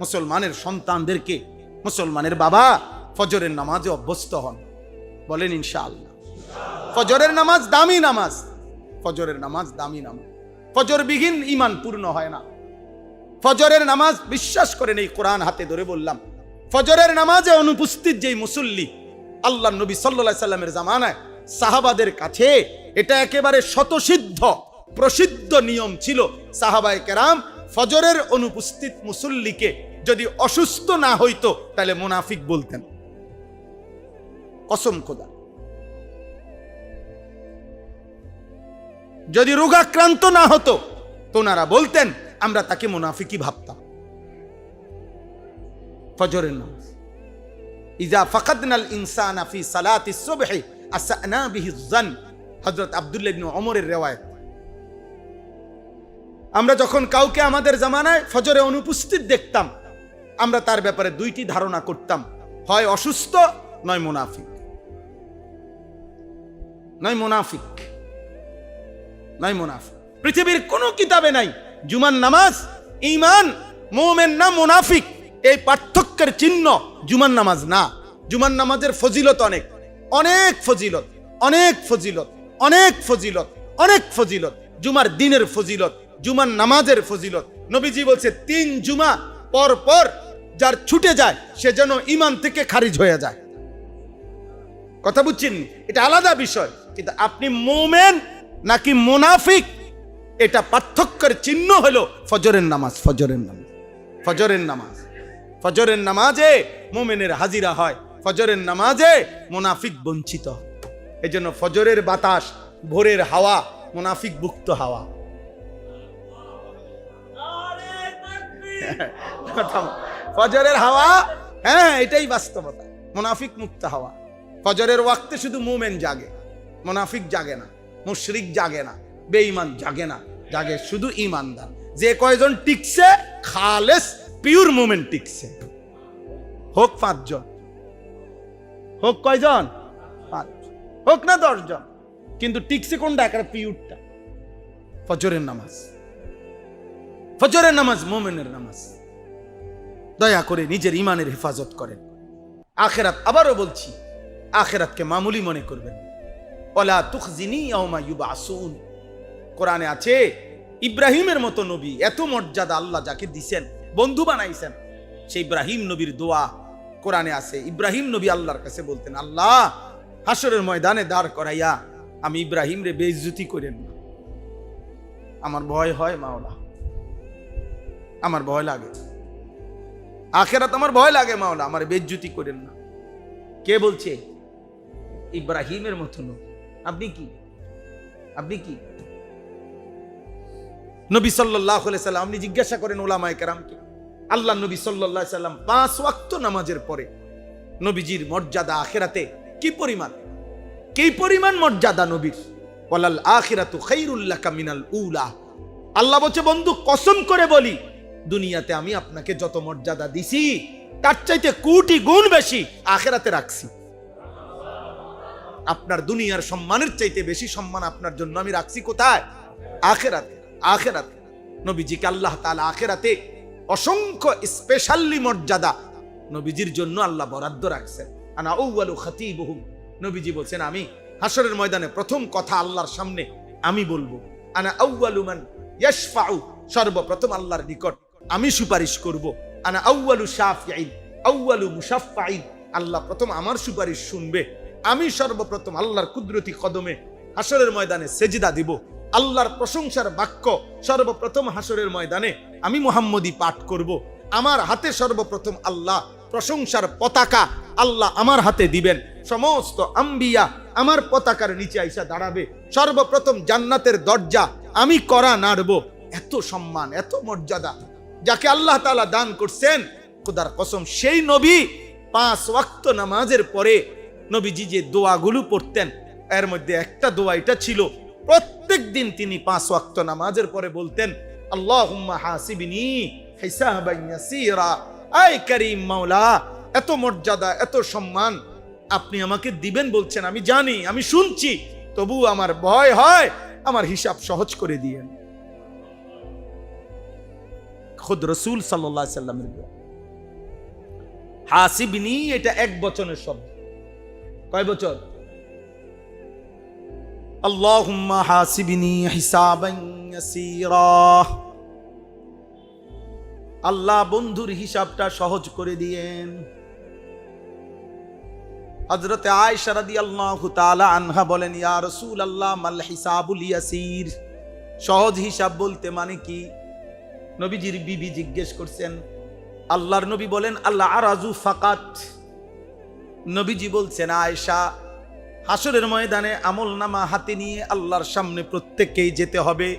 মুসলমানের সন্তানদেরকে, মুসলমানের বাবা ফজরের নামাজে অভ্যস্ত হন, বলেন ইনশাআল্লাহ। ফজরের নামাজ দামি নামাজ, ফজরের নামাজ দামি নামাজ। ফজরবিহীন ঈমান পূর্ণ হয় না। ফজরের নামাজ, বিশ্বাস করেন এই কোরআন হাতে ধরে বললাম, ফজরের নামাজে অনুপস্থিত যেই মুসল্লি, আল্লাহ নবী সাল্লাল্লাহু আলাইহি সাল্লামের জামানায় সাহাবাদের কাছে এটা একেবারে শতসিদ্ধ প্রসিদ্ধ নিয়ম ছিল। সাহাবায়ে কেরাম ফজরের অনুপস্থিত মুসল্লিকে যদি অসুস্থ না হইতো তাহলে মুনাফিক বলতেন, কসম খোদা। যদি রোগাক্রান্ত না হতো তো ওনারা বলতেন, আমরা তাকে মুনাফিকই ভাবতাম। ফজরের নামাজ, ইজা ফাকাদনাল ইনসানা ফি সালাতিস সুবহি আসানা বিহি যান, হযরত আব্দুল্লাহ ইবনে ওমরের riwayat। আমরা যখন কাউকে আমাদের জামানায় ফজরে অনুপস্থিত দেখতাম, আমরা তার ব্যাপারে দুইটি ধারণা করতাম, হয় অসুস্থ নয় মুনাফিক, নয় মুনাফিক, নয় মুনাফিক। পৃথিবীর কোন কিতাবে নাই জুমার নামাজ ঈমান, মুমিন না মুনাফিক, এই পার্থক্যের চিহ্ন জুমার নামাজ না। জুমার নামাজের ফজিলত অনেক, অনেক ফজিলত, অনেক ফজিলত, অনেক ফজিলত, অনেক ফজিলত। জুমার দিনের ফজিলত, জুমার নামাজের ফজিলত। নবীজি বলছে 3 জুমা পর পর যার ছুটে যায় সে যেন ঈমান থেকে খারিজ হয়ে যায়। কথা বুঝছেন? এটা আলাদা বিষয়, কিন্তু আপনি মুমিন নাকি মুনাফিক এটা পার্থক্যের চিহ্ন হলো ফজরের নামাজ। ফজরের নামাজ, ফজরের নামাজ, ফজরের নামাজে মুমিনের হাজিরা হয়, ফজরের নামাজে মুনাফিক বঞ্চিত। এই জন্য ফজরের বাতাস, ভোরের হাওয়া মুনাফিক মুক্ত হাওয়া। ফজরের হাওয়া, হ্যাঁ এটাই বাস্তবতা, মুনাফিক মুক্ত হাওয়া। ফজরের ওয়াক্তে শুধু মুমিন জাগে, মুনাফিক জাগে না, মুশরিক জাগে না, বেঈমান জাগে না, জাগে শুধু ঈমানদার। যে কয়জন টিকছে খালেস পিওর মুমিন টিকছে, হোক 5 জন, হোক কয়জন, 5, হোক না 10 জন, কিন্তু টিকছে কোনটা? একটা পিওরটা, ফজরের নামাজ। ফজরের নামাজ মুমিনের নামাজ। দয়া করে নিজের ঈমানের হেফাজত করেন। আখিরাত, আবারও বলছি, আখিরাতকে মামুলি মনে করবেন। ওয়ালা তুখজিনি ইয়াওমা ইউবআসুন। কোরআনে আছে ইব্রাহিমের মতো নবী, এত মর্যাদা আল্লাহ যাকে দিবেন, বন্ধু বানাইছেন, সেই ইব্রাহিম নবীর দোয়া কোরআনে আছে। ইব্রাহিম নবী আল্লাহর কাছে বলতেন, আল্লাহ হাসরের ময়দানে দাঁড় করাইয়া আমি ইব্রাহিম রে বেইজ্জতি করেন না, আমার ভয় হয় মাওলা, আমার ভয় লাগে, আখিরাত আমার ভয় লাগে মাওলা, আমার বেইজ্জতি করেন না। কে বলছে? ইব্রাহিমের মতো নবী। আপনি কি? আপনি কি? নবী সাল্লাল্লাহু আলাইহি সাল্লাম, আপনি জিজ্ঞাসা করেন উলামায়ে কেরামকে, আল্লাহ নবী সাল্লাল্লাহু আলাইহি সাল্লাম 5 ওয়াক্ত নামাজের পরে নবীজির মর্যাদা আখিরাতে কি পরিমাণ, কি পরিমাণ মর্যাদা নবীর। ওয়ালাল আখিরাতু খায়রুল লাকা মিনাল উলা। আল্লাহ বলছে, বন্ধু কসম করে বলি, দুনিয়াতে আমি আপনাকে যত মর্যাদা দিছি তার চাইতে কোটি গুণ বেশি আখিরাতে রাখছি। আপনার দুনিয়ার সম্মানের চাইতে বেশি সম্মান আপনার জন্য আমি রাখছি কোথায়? আখিরাতে। আখিরাতে নবীজিকে আল্লাহ তাআলা আখিরাতে অসংখ্য স্পেশালি মর্যাদা নবীজির জন্য আল্লাহ বরাদ্দ রাখছেন। আনা আউয়ালু খাতিবুহুম। নবীজি বলছেন, আমি হাসরের ময়দানে প্রথম কথা আল্লাহর সামনে আমি বলবো, আনা আউয়ালু মান ইয়াশফাউ, সর্বপ্রথম আল্লাহর নিকট আমি সুপারিশ করব। আনা আউয়ালু শাফিঈন আউয়ালু মুশাফফাঈন, আল্লাহ প্রথম আমার সুপারিশ শুনবে। আমি সর্বপ্রথম আল্লাহর কুদরতি কদমে হাসরের ময়দানে সেজদা দিব। আল্লাহর প্রশংসার বাক্য সর্বপ্রথম হাসরের ময়দানে আমি মুহাম্মদী পাঠ করব। আমার হাতে সর্বপ্রথম আল্লাহ প্রশংসার পতাকা আল্লাহ আমার হাতে দিবেন। সমস্ত আম্বিয়া আমার পতাকার নিচে আইসা দাঁড়াবে। সর্বপ্রথম জান্নাতের দরজা আমি করা নাড়ব। এত সম্মান, এত মর্যাদা যাকে আল্লাহ তাআলা দান করছেন, খোদার কসম সেই নবী 5 ওয়াক্ত নামাজের পরে নবীজি যে দোয়াগুলো পড়তেন, এর মধ্যে একটা দোয়া এটা ছিল, প্রত্যেক দিন তিনি 5 ওয়াক্ত নামাজের পরে বলতেন, আল্লাহুম্মা হাসিবনি হিসাবান ইয়াসীরা। আয় করিম মাওলা, এত মর্যাদা, এত সম্মান আপনি আমাকে দিবেন বলছেন, আমি জানি, আমি শুনছি, তবু আমার ভয় হয়, আমার হিসাব সহজ করে দিয়েন। খুদ রাসূল সাল্লাল্লাহু আলাইহি সাল্লামের দোয়া। হাসিবনি এটা এক বচনের শব্দ। কয় বচন? আল্লাহুম্মা হাসিবনি হিসাবান ইয়াসীরা। আল্লাহ বন্ধুর হিসাবটা সহজ করে দিয়েন। হযরতে আয়েশা রাদিয়াল্লাহু তাআলা আনহা বলেন, ইয়া রাসূলুল্লাহ মাল হিসাবুল ইয়াসীর, সহজ হিসাব বলতে মানে কি? নবীজির বিবি জিজ্ঞেস করছেন। আল্লাহর নবী বলেন, আল্লাহ আরাজু ফাকাত। নবীজি বলছেন, আয়েশা, হাসরের ময়দানে আমলনামা হাতে নিয়ে আল্লাহর সামনে প্রত্যেককেই যেতে হবে।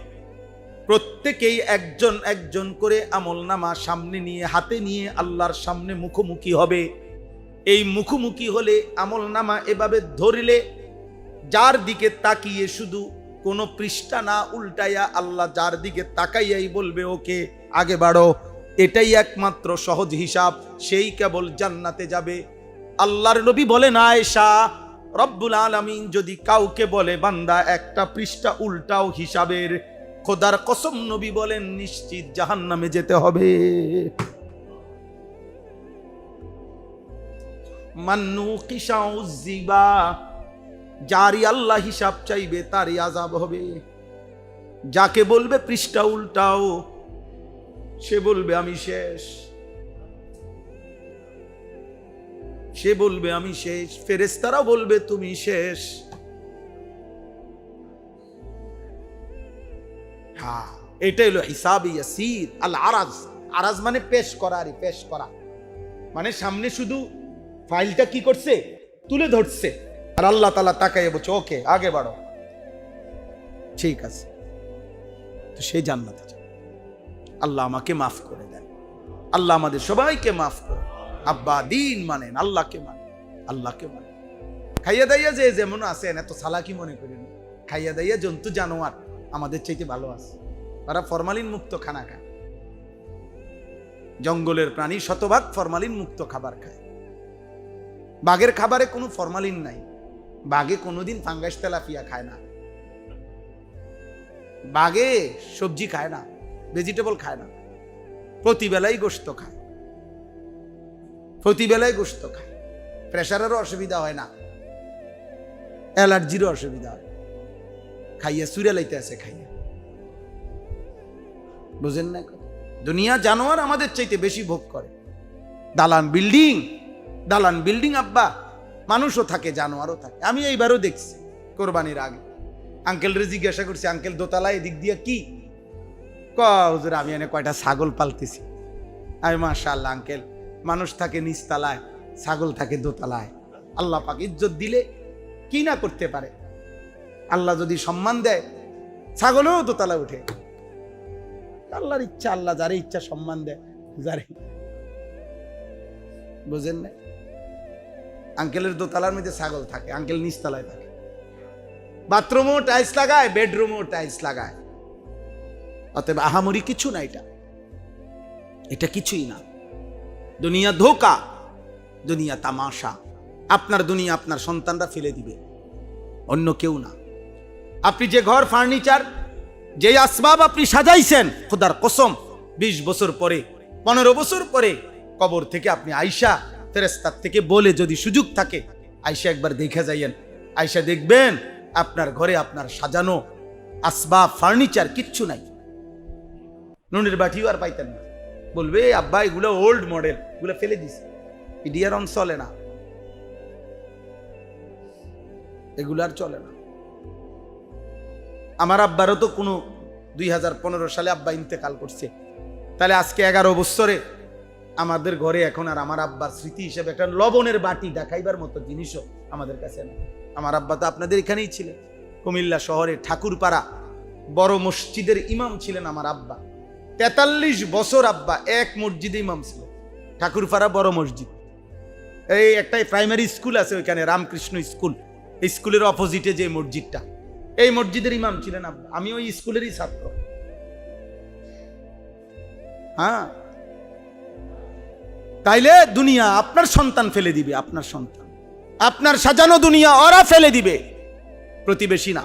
প্রত্যেকেই একজন একজন করে আমলনামা সামনে নিয়ে, হাতে নিয়ে আল্লাহর সামনে মুখোমুখি হবে। এই মুখোমুখি হলে আমলনামা এভাবে ধরলে, যার দিকে তাকিয়ে শুধু কোন পৃষ্ঠা না উল্টাইয়া আল্লাহ যার দিকে তাকাইয়াই বলবে ওকে আগে বাড়ো, এটাই একমাত্র সহজ হিসাব, সেই কেবল জান্নাতে যাবে। আল্লাহর নবী বলেন, আয়েশা, রব্বুল আলামিন যদি কাউকে বলে বান্দা একটা পৃষ্ঠা উল্টাও হিসাবের, খোদার কসম নবী বলেন নিশ্চিত জাহান্নামে যেতে হবে। মান্নুকিশাউযিবা, যারই আল্লাহ হিসাব চাইবে তারই আযাব হবে। যাকে বলবে পৃষ্ঠা উল্টাও, সে বলবে আমি শেষ, সে বলবে আমি শেষ, ফেরেশতারা বলবে তুমি শেষ। হ্যাঁ, এটা হলো হিসাবে ইয়াসির। আল আরাজ, আরাজ মানে পেশ করা, পেশ করা মানে সামনে শুধু ফাইলটা কি করছে, তুলে ধরছে, আর আল্লাহ তাআলা তাকায় বলছে ওকে আগে বাড়ো, ঠিক আছে, তো সেই জান্নাতে যাবে। আল্লাহ আমাকে মাফ করে দেন, আল্লাহ আমাদের সবাইকে মাফ করে। আব্বা দিন মানেন, আল্লাহকে মানেন, আল্লাহকে মানেন। খাইয়া দাইয়া যে যেমন আছেন এত সালাকি মনে করেন, খাইয়া দাইয়া জন্তু জানোয়ার আমাদের চাইতে ভালো আছে। তারা ফরমালিন মুক্ত খানা খায়, জঙ্গলের প্রাণী শতভাগ ফরমালিন মুক্ত খাবার খায়। বাঘের খাবারে কোনো ফরমালিন নাই, বাঘে কোনোদিন ফাঙ্গাস তেলাপিয়া খায় না, বাঘে সবজি খায় না, ভেজিটেবল খায় না, প্রতিবেলাই গোশত খায়, প্রতিবেলায় গোশত খায়। প্রেশারেরও অসুবিধা হয় না, অ্যালার্জিরও অসুবিধা হয়, খাইয়া সুরে লাইতে আছে খাইয়া। বুঝেন না? দুনিয়া জানোয়ার আমাদের চাইতে বেশি ভোগ করে। দালান বিল্ডিং, দালান বিল্ডিং আব্বা, মানুষও থাকে জানোয়ারও থাকে। আমি এইবারও দেখছি কোরবানির আগে, আঙ্কেলরে জিজ্ঞাসা করছি, আঙ্কেল দোতলায় এদিক দিয়ে কি? হুজুর আমি এনে কয়টা ছাগল পালতেছি। আমি মাশাআল্লাহ আঙ্কেল, মানুষ থাকে নিচতলায়, ছাগল থাকে দোতলায়। আল্লাহ পাক ইজ্জত দিলে কি না করতে পারে, আল্লাহ যদি সম্মান দেয় ছাগলও দোতলায় উঠে। আল্লাহর ইচ্ছা, আল্লাহ যারে ইচ্ছা সম্মান দেয়, যারে। বুঝেন না? আঙ্কেলের দোতলার মধ্যে ছাগল থাকে, আঙ্কেল নিচতলায় থাকে। বাথরুমও টাইলস লাগায়, বেডরুমও টাইলস লাগায়। অতএব আহামরি কিছু না, এটা কিছুই না। দুনিয়া ধোঁকা, দুনিয়া তামাশা। আপনার দুনিয়া আপনার সন্তানরা ফেলে দিবে, অন্য কেউ না। আপনি যে ঘর ফার্নিচার, যে আসবাব আপনি সাজাইছেন, খোদার কসম 20 বছর পরে, 15 বছর পরে কবর থেকে আপনি আয়েশা ফেরেশতার থেকে বলে যদি সুযোগ থাকে আয়েশা একবার দেখে যাইয়েন, আয়েশা দেখবেন আপনার ঘরে আপনার সাজানো আসবাব ফার্নিচার কিচ্ছু নাই, নুনের বাটিও আর পাইতেন না। বলবে আব্বা এগুলো ওল্ড মডেল, এগুলো ফেলে দিছে, ইডিয়ার অন চলে না, এগুলো আর চলে না। আমার আব্বারও তো কোনো 2015 সালে আব্বা ইন্তেকাল করছে, তাহলে আজকে 11 বছরে আমাদের ঘরে এখন আর আমার আব্বার স্মৃতি হিসেবে একটা লবণের বাটি দেখাইবার মতো জিনিসও আমাদের কাছে না। আমার আব্বা তো আপনাদের এখানেই ছিলেন, কুমিল্লা শহরে ঠাকুরপাড়া বড় মসজিদের ইমাম ছিলেন আমার আব্বা। 43 বছর আব্বা এক মসজিদে ইমাম ছিল, ঠাকুরপাড়া বড় মসজিদ। এই একটাই প্রাইমারি স্কুল আছে ওইখানে, রামকৃষ্ণ স্কুল, এই স্কুলের অপোজিটে যে মসজিদটা, এই মসজিদের ইমাম ছিলেন আব্বা। আমি ওই স্কুলেরই ছাত্র। হ্যাঁ, তাইলে দুনিয়া আপনার সন্তান ফেলে দিবে, আপনার সন্তান, আপনার সাজানো দুনিয়া ওরা ফেলে দিবে, প্রতিবেশী না।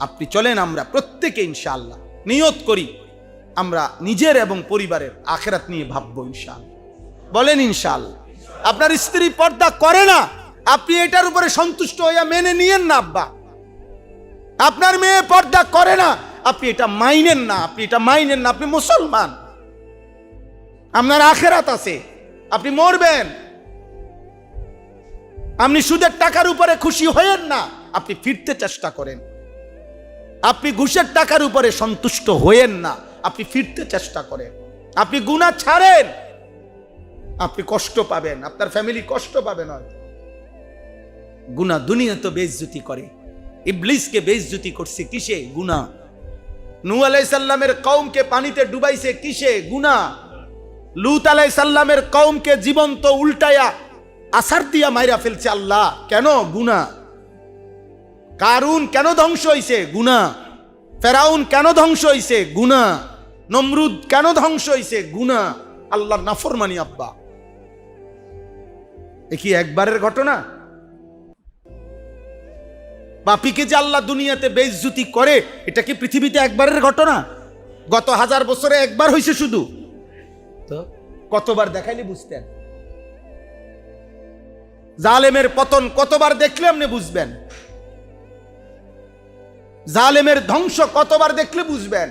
আপনি চলেন, আমরা প্রত্যেকে ইনশাআল্লাহ নিয়ত করি আমরা নিজের এবং পরিবারের আখিরাত নিয়ে ভাববো ইনশাআল্লাহ। বলেন ইনশাআল্লাহ। আপনার স্ত্রী পর্দা করে না, আপনি এটার উপরে সন্তুষ্ট হইয়া মেনে নিয়েন না আব্বা। আপনার মেয়ে পর্দা করে না, আপনি এটা মাইনেন না, আপনি এটা মাইনেন না। আপনি মুসলমান, আপনার আখিরাত আছে, আপনি মরবেন। আপনি সুদের টাকার উপরে খুশি হয়েন না, আপনি ফিরতে চেষ্টা করেন। আপনি ঘুষের টাকার উপরে সন্তুষ্ট হয়েন না, আপনি ফিরতে চেষ্টা করেন। আপনি গুনাহ ছাড়েন, আপনি কষ্ট পাবেন, আপনার ফ্যামিলি কষ্ট পাবেন। গুনাহ দুনিয়া তো বেইজ্জতি করে, ইবলিসকে বেইজ্জতি করছে কিসে? গুনাহ। নূহ আলাইহিস সালামের কওমকে পানিতে ডুবাইছে কিসে? গুনাহ। লূত আলাইহিস সালামের কওমকে জীবন্ত উল্টায়া আসার দিয়া মাইরা ফেলছে আল্লাহ, কেন? গুনাহ। কারুন কেন ধ্বংস হইছে? গুনাহ। ফেরাউন কেন ধ্বংস হইছে? গুনাহ। নমরুদ কেন ধ্বংস হইছে? গুনাহ। আল্লাহর নাফরমানি আব্বা। এ কি একবারের ঘটনা? পাপীকে যে আল্লাহ দুনিয়াতে বেইজ্জতি করে, এটা কি পৃথিবীতে একবারের ঘটনা? গত 1000 বছরে একবার হইছে শুধু? তো কতবার দেখাইলে বুঝতেন? জালেমের পতন কতবার দেখলে আপনি বুঝবেন? জালেমের ধ্বংস কতবার দেখলে বুঝবেন?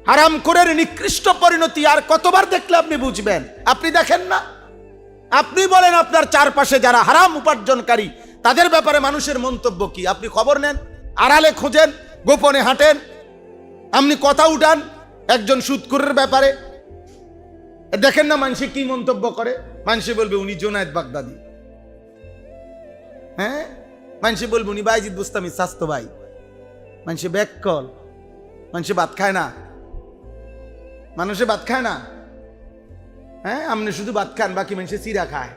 হারামখোরের নিকৃষ্ট পরিণতি আর কতবার দেখলে আপনি বুঝবেন? আপনি দেখেন না? আপনি বলেন আপনার চারপাশে যারা হারাম উপার্জনকারী তাদের ব্যাপারে মানুষের মন্তব্য কি? আপনি খবর নেন, আড়ালে খোঁজেন, গোপনে হাঁটেন, আপনি কথা উঠান একজন সুদখোরের ব্যাপারে, দেখেন না মানুষে কি মন্তব্য করে? মানুষে বলবে উনি জুনায়েদ বাগদাদি, হ্যাঁ, মানুষে বলবে উনি বাইজিদ বুস্তামি স্বাস্থ্য ভাই, মানুষে ব্যাককল, মানুষে ভাত খায় না, মানুষে ভাত খায় না, হ্যাঁ, আপনি শুধু ভাত খান, বাকি মানুষে চিরা খায়।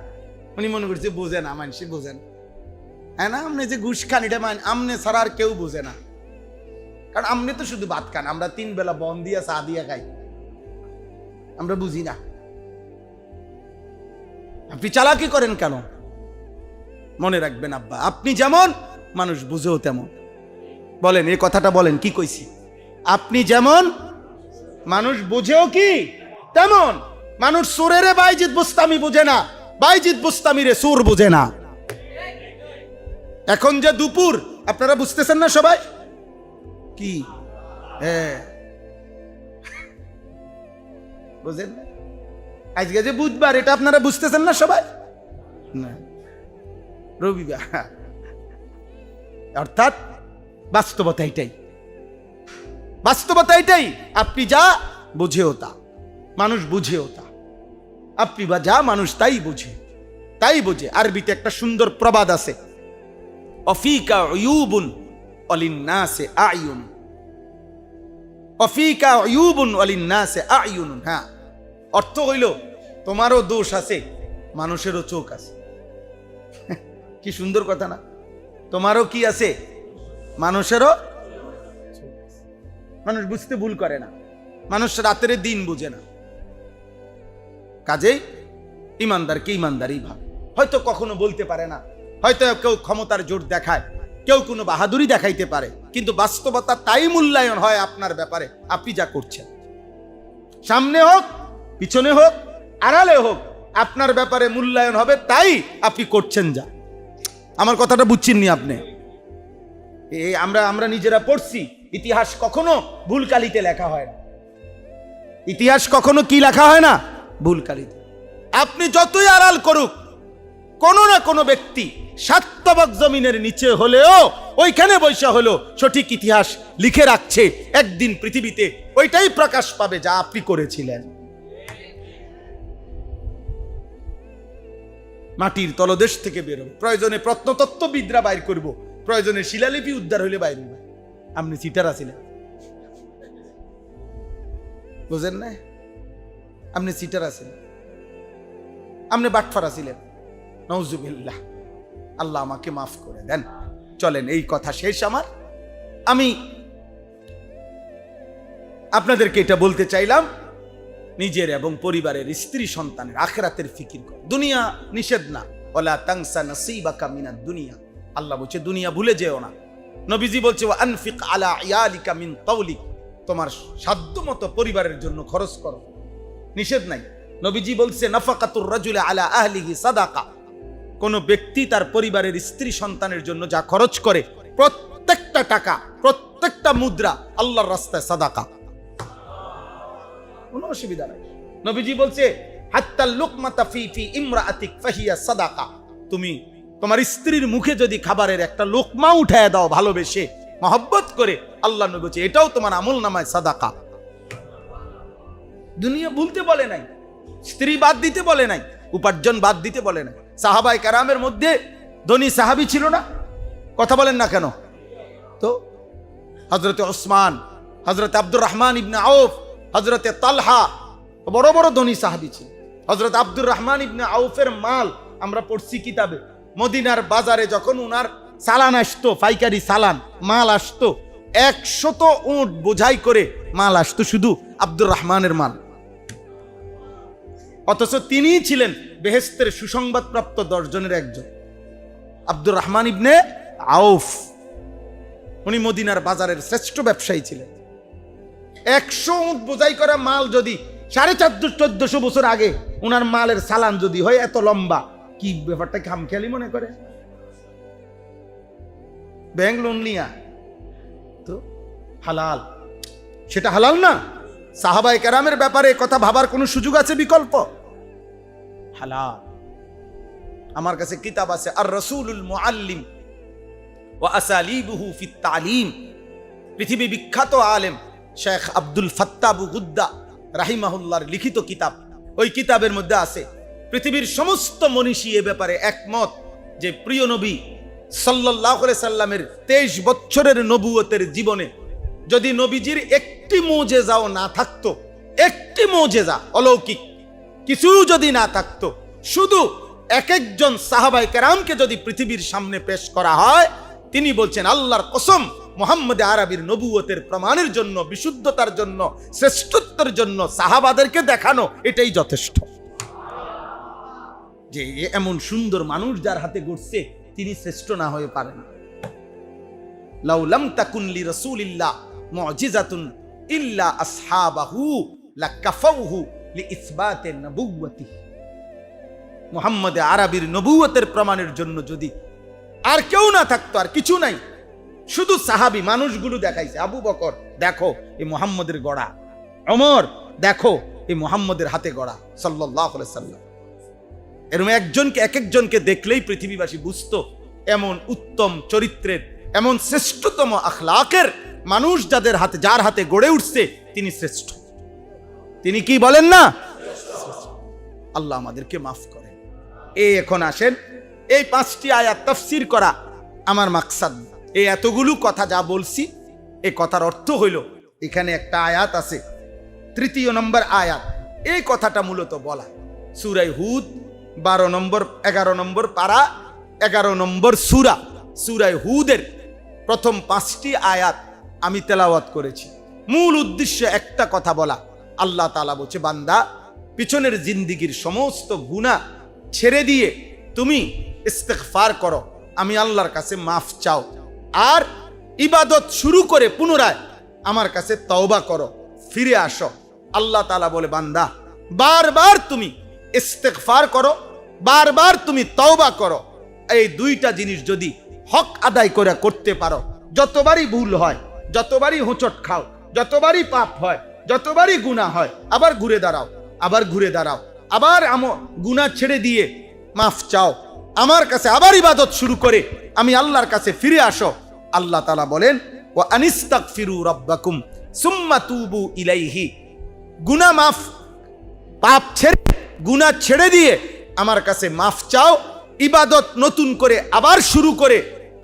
উনি মনে করছে বোঝে না, মানুষে বোঝে না, হ্যাঁ না, আপনি যে ঘুষ খান এটা আমনে ছাড়া আর কেউ বোঝে না, কারণ আপনি তো শুধু ভাত খান, আমরা 3 বেলা বন দিয়া চা দিয়া খাই, আমরা বুঝি না। আপনি চালাকি করেন কেন? মনে রাখবেন আব্বা, আপনি যেমন মানুষ বুঝেও তেমন। বলেন এই কথাটা বলেন, কি কইছি? আপনি যেমন মানুষ বুঝেও কি তেমন। মানুষ সুরেরে বাইজিদ বুস্তামি বুঝে না, বাইজিদ বুস্তামি রে সুর বুঝে না। এখন যে দুপুর, আপনারা বুঝতেছেন না সবাই? কি বুঝেন না? আজকে যে বুধবার, এটা আপনারা বুঝতেছেন না সবাই? না, রবিবার। অর্থাৎ বাস্তবতা এটাই, বাস্তবতা এটাই। আপনি যা বুঝেও তা, মানুষ বুঝেও তা। আপনি বা যা, মানুষ তাই বুঝে, তাই বুঝে। আরবিতে একটা সুন্দর প্রবাদ আছে, অফিকা উয়ুবুন ওয়ালিন্নাসে আয়ুন, অফিকা উয়ুবুন ওয়ালিন্নাসে আয়ুন। হ্যাঁ, অর্থ হইল তোমারও দোষ আছে, মানুষেরও চোখ আছে। কি সুন্দর কথা না? তোমারও কি আছে, মানুষেরও। মানুষ বুঝতে ভুল করে না, মানুষ রাতের দিন বুঝে না। কাজেই ইমানদারকে ইমানদারই ভাবে। হয়তো কখনো বলতে পারে না, হয়তো কেউ ক্ষমতার জোর দেখায়, কেউ কোনো বাহাদুরি দেখাইতে পারে, কিন্তু বাস্তবতা তাই মূল্যায়ন হয় আপনার ব্যাপারে। আপনি যা করছেন, সামনে হোক, পিছনে হোক, আড়ালে হোক, আপনার ব্যাপারে মূল্যায়ন হবে তাই আপনি করছেন যা। আমার কথাটা বুঝছেননি আপনি? আমরা নিজেরা পড়ছি, ইতিহাস কখনো ভুল কালিতে লেখা হয় না। ইতিহাস কখনো কি লেখা হয় না? ভুলকারীদের। আপনি যতই আড়াল করুক, কোনো না কোনো ব্যক্তি সাততবক জমিনের নিচে হলেও ওইখানে বৈশা হলো সঠিক ইতিহাস লিখে রাখছে। একদিন পৃথিবীতে ওইটাই প্রকাশ পাবে যা আপনি করেছিলেন। মাটির তলদেশ থেকে বেরোবে, প্রয়োজনে প্রত্নতত্ত্ববিদরা বাইর করব, প্রয়োজনে শিলালিপি উদ্ধার হইলে বাইর হইবে। আপনি চিটার আছিলেন, বুঝেন না? আপনি চিটার আছিলেন, আপনি বাটফার আছিলেন। নাউজুবিল্লাহ, আল্লাহ আমাকে মাফ করে দেন। চলেন, এই কথা শেষ আমার। আমি আপনাদেরকে এটা বলতে চাইলাম, নিজের এবং পরিবারের, স্ত্রী সন্তানের আখিরাতের ফিকির করো। দুনিয়া নিষেধ না, ওয়ালা তানসা নাসীবাকা মিনাদ দুনিয়া। আল্লাহ বলছে দুনিয়া ভুলে যেও না। নবীজি বলছে ওয়া আনফিক আলা ইয়ালিকা মিন তাওলিক, তোমার সাধ্যমতো পরিবারের জন্য খরচ করো, নিষেধ নাই। নবীজি বলছে নাফাকাতুর রাজুলি আলা আহলিহি সাদাকা, কোন ব্যক্তি তার পরিবারের স্ত্রী সন্তানের জন্য যা খরচ করে প্রত্যেকটা টাকা, প্রত্যেকটা মুদ্রা আল্লাহর রাস্তায় সাদাকা, কোনো অসুবিধা নাই। নবীজি বলছে হাত্তাল লুকমাতা ফি ফি ইমরাআতিক ফাহিয়া সাদাকা, তুমি তোমার স্ত্রীর মুখে যদি খাবারের একটা লোকমা উঠায় দাও ভালোবেসে, মহব্বত করে, আল্লাহ নবী বলছে এটাও তোমার আমলনামায় সাদাকা। দুনিয়া ভুলতে বলে নাই, স্ত্রী বাদ দিতে বলে নাই, উপার্জন বাদ দিতে বলে নাই। সাহাবায়ে কেরামের মধ্যে ধনী সাহাবী ছিল না? কথা বলেন না কেন? তো হযরতে ওসমান, হযরতে আব্দুর রহমান ইবনে আউফ, হযরতে তালহা বড় বড় ধনী সাহাবী ছিল। হযরত আব্দুর রহমান ইবনে আউফের মাল আমরা পড়ছি কিতাবে, মদিনার বাজারে যখন উনার চালান আসতো, পাইকারি চালান মাল আসতো, 100 উট বোঝাই করে মাল আসতো, শুধু আব্দুর রহমানের মাল। অথচ তিনিই ছিলেন বেহেশতের সুসংবাদপ্রাপ্ত 10 জনের একজন, আব্দুর রহমান ইবনে আউফ। উনি মদিনার বাজারের শ্রেষ্ঠ ব্যবসায়ী ছিলেন। 100 উট বোঝাই করা মাল যদি 1450-1400 বছর আগে উনার মালের চালান যদি হয় এত লম্বা, কি ব্যাপারটা খামখেয়ালি মনে করে? ব্যাংক লোন নিয়া তো হালাল, সেটা হালাল না? সাহাবায়ে কেরামের ব্যাপারে কথা ভাবার কোনো সুযোগ আছে বিকল্প? হালাল। আমার কাছে কিতাব আছে আর রাসূলুল মুআল্লিম ওয়া আসালিবুহু ফিত তালিম, পৃথিবী বিখ্যাত আলেম শেখ আব্দুল ফাত্তাহ আবু গুদ্দা রাহিমাহুল্লাহর লিখিত কিতাব। ওই কিতাবের মধ্যে আছে পৃথিবীর সমস্ত মনীষী এ ব্যাপারে একমত যে প্রিয় নবী সাল্লাল্লাহু আলাইহি সাল্লামের 23 বছরের নবুয়তের জীবনে যদি নবীজির একটি মুজিজাও না থাকতো, একটি মুজিজা অলৌকিক কিছু যদি না থাকতো, শুধু এক একজন সাহাবায়ে কেরামকে যদি পৃথিবীর সামনে পেশ করা হয়, তিনি বলছেন আল্লাহর কসম, মুহাম্মদ আরবির নবুয়তের প্রমাণের জন্য, বিশুদ্ধতার জন্য, শ্রেষ্ঠত্বের জন্য সাহাবাদেরকে দেখানো এটাই যথেষ্ট। যে এমন সুন্দর মানুষ যার হাতে গড়ছে, তিনি শ্রেষ্ঠ না হয়ে পারেন। লাউ লাম তাকুন লি রাসূলিল্লাহ মুজিজাতুন ইল্লা আসহাবাহু লাকাফাউহু লিইসবাতি নবুওয়াতি, মুহাম্মদ আরবির নবুয়তের প্রমাণের জন্য যদি আর কেউ না থাকতো, আর কিছু নাই, শুধু সাহাবী মানুষগুলো দেখাইছে। আবু বকর দেখো এই মুহাম্মদের গড়া, ওমর দেখো এই মুহাম্মদের হাতে গড়া সাল্লাল্লাহু আলাইহি সাল্লাম। এরকম একজনকে এক একজনকে দেখলেই পৃথিবীবাসী বুঝতো এমন উত্তম চরিত্রের, এমন শ্রেষ্ঠতম আখলাকের মানুষ যাদের হাতে, যার হাতে গড়ে উঠছে, তিনি শ্রেষ্ঠ। তিনি কি বলেন না? আল্লাহ আমাদেরকে মাফ করেন। এখন আসেন, এই 5টি আয়াত তাফসীর করা আমার মাকসাদ। এই এতগুলো কথা যা বলছি, এই কথার অর্থ হইল এখানে একটা আয়াত আছে, 3 নম্বর আয়াত, এই কথাটা মূলত বলা সূরা হুদ 12 নম্বর 11 নম্বর পারা 11 নম্বর সূরা, সূরা হুদের প্রথম 5টি আয়াত আমি তেলাওয়াত করেছি। মূল উদ্দেশ্য একটা কথা বলা। আল্লাহ তাআলা বলছে, বান্দা পিছনের জিন্দেগীর সমস্ত গুনাহ ছেড়ে দিয়ে তুমি ইস্তিগফার করো, আমি আল্লাহর কাছে মাফ চাও, আর ইবাদত শুরু করে পুনরায় আমার কাছে তওবা করো, ফিরে আসো। আল্লাহ তাআলা বলে, বান্দা বারবার তুমি ইস্তিগফার করো, বারবার তুমি তওবা করো, এই 2টা জিনিস যদি হক আদায় করে করতে পারো, যতবারই ভুল হয়, যতবারই হোঁচট খাও, যতবারই পাপ হয়, যতবারই গুনাহ হয় আবার ঘুরে দাঁড়াও, আবার ঘুরে দাঁড়াও, আবার গুনাহ ছেড়ে দিয়ে মাফ চাও, আমার কাছে আবার ইবাদত শুরু করে আমি আল্লাহর কাছে ফিরে আসো। আল্লাহ তাআলা বলেন ওয়া আনিস্তাগফিরু রাব্বাকুম সুম্মা তুবু ইলাইহি, গুনাহ মাফ, পাপ ছেড়ে গুনাহ ছেড়ে দিয়ে আমার কাছে মাফ চাও, ইবাদত নতুন করে আবার শুরু করে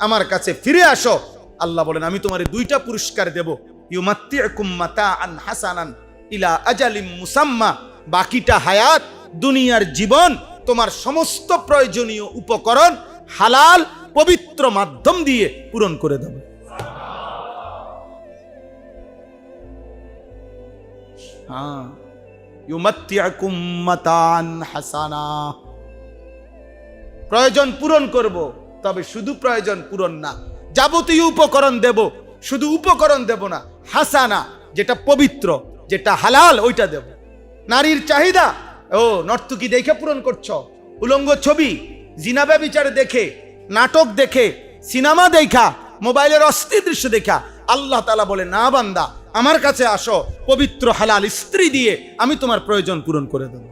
আমার কাছে ফিরে আসো। আল্লাহ বলেন আমি তোমারে দুইটা পুরস্কার দেব, ইউমাত্তিউকুম মাতাআন হাসানান ইলা আজালিম মুসাম্মা, বাকিটা হায়াত দুনিয়ার জীবন তোমার সমস্ত প্রয়োজনীয় উপকরণ হালাল পবিত্র মাধ্যম দিয়ে পূরণ করে দেব। হ্যাঁ, ইউমাত্তিউকুম মাতাআন হাসানা, প্রয়োজন পূরণ করব, তবে শুধু প্রয়োজন পূরণ না, যাবতীয় উপকরণ দেব, শুধু উপকরণ দেব না, হাসানা যেটা পবিত্র যেটা হালাল ওইটা দেব। নারীর চাহিদা ও নর্তকী দেখে পূরণ করছো, উলঙ্গ ছবি জিনা ব্যভিচার দেখে, নাটক দেখে, সিনেমা দেখা, মোবাইলের অশ্লীল দৃশ্য দেখা, আল্লাহ তাআলা বলে না বান্দা আমার কাছে আসো, পবিত্র হালাল স্ত্রী দিয়ে আমি তোমার প্রয়োজন পূরণ করে দেব।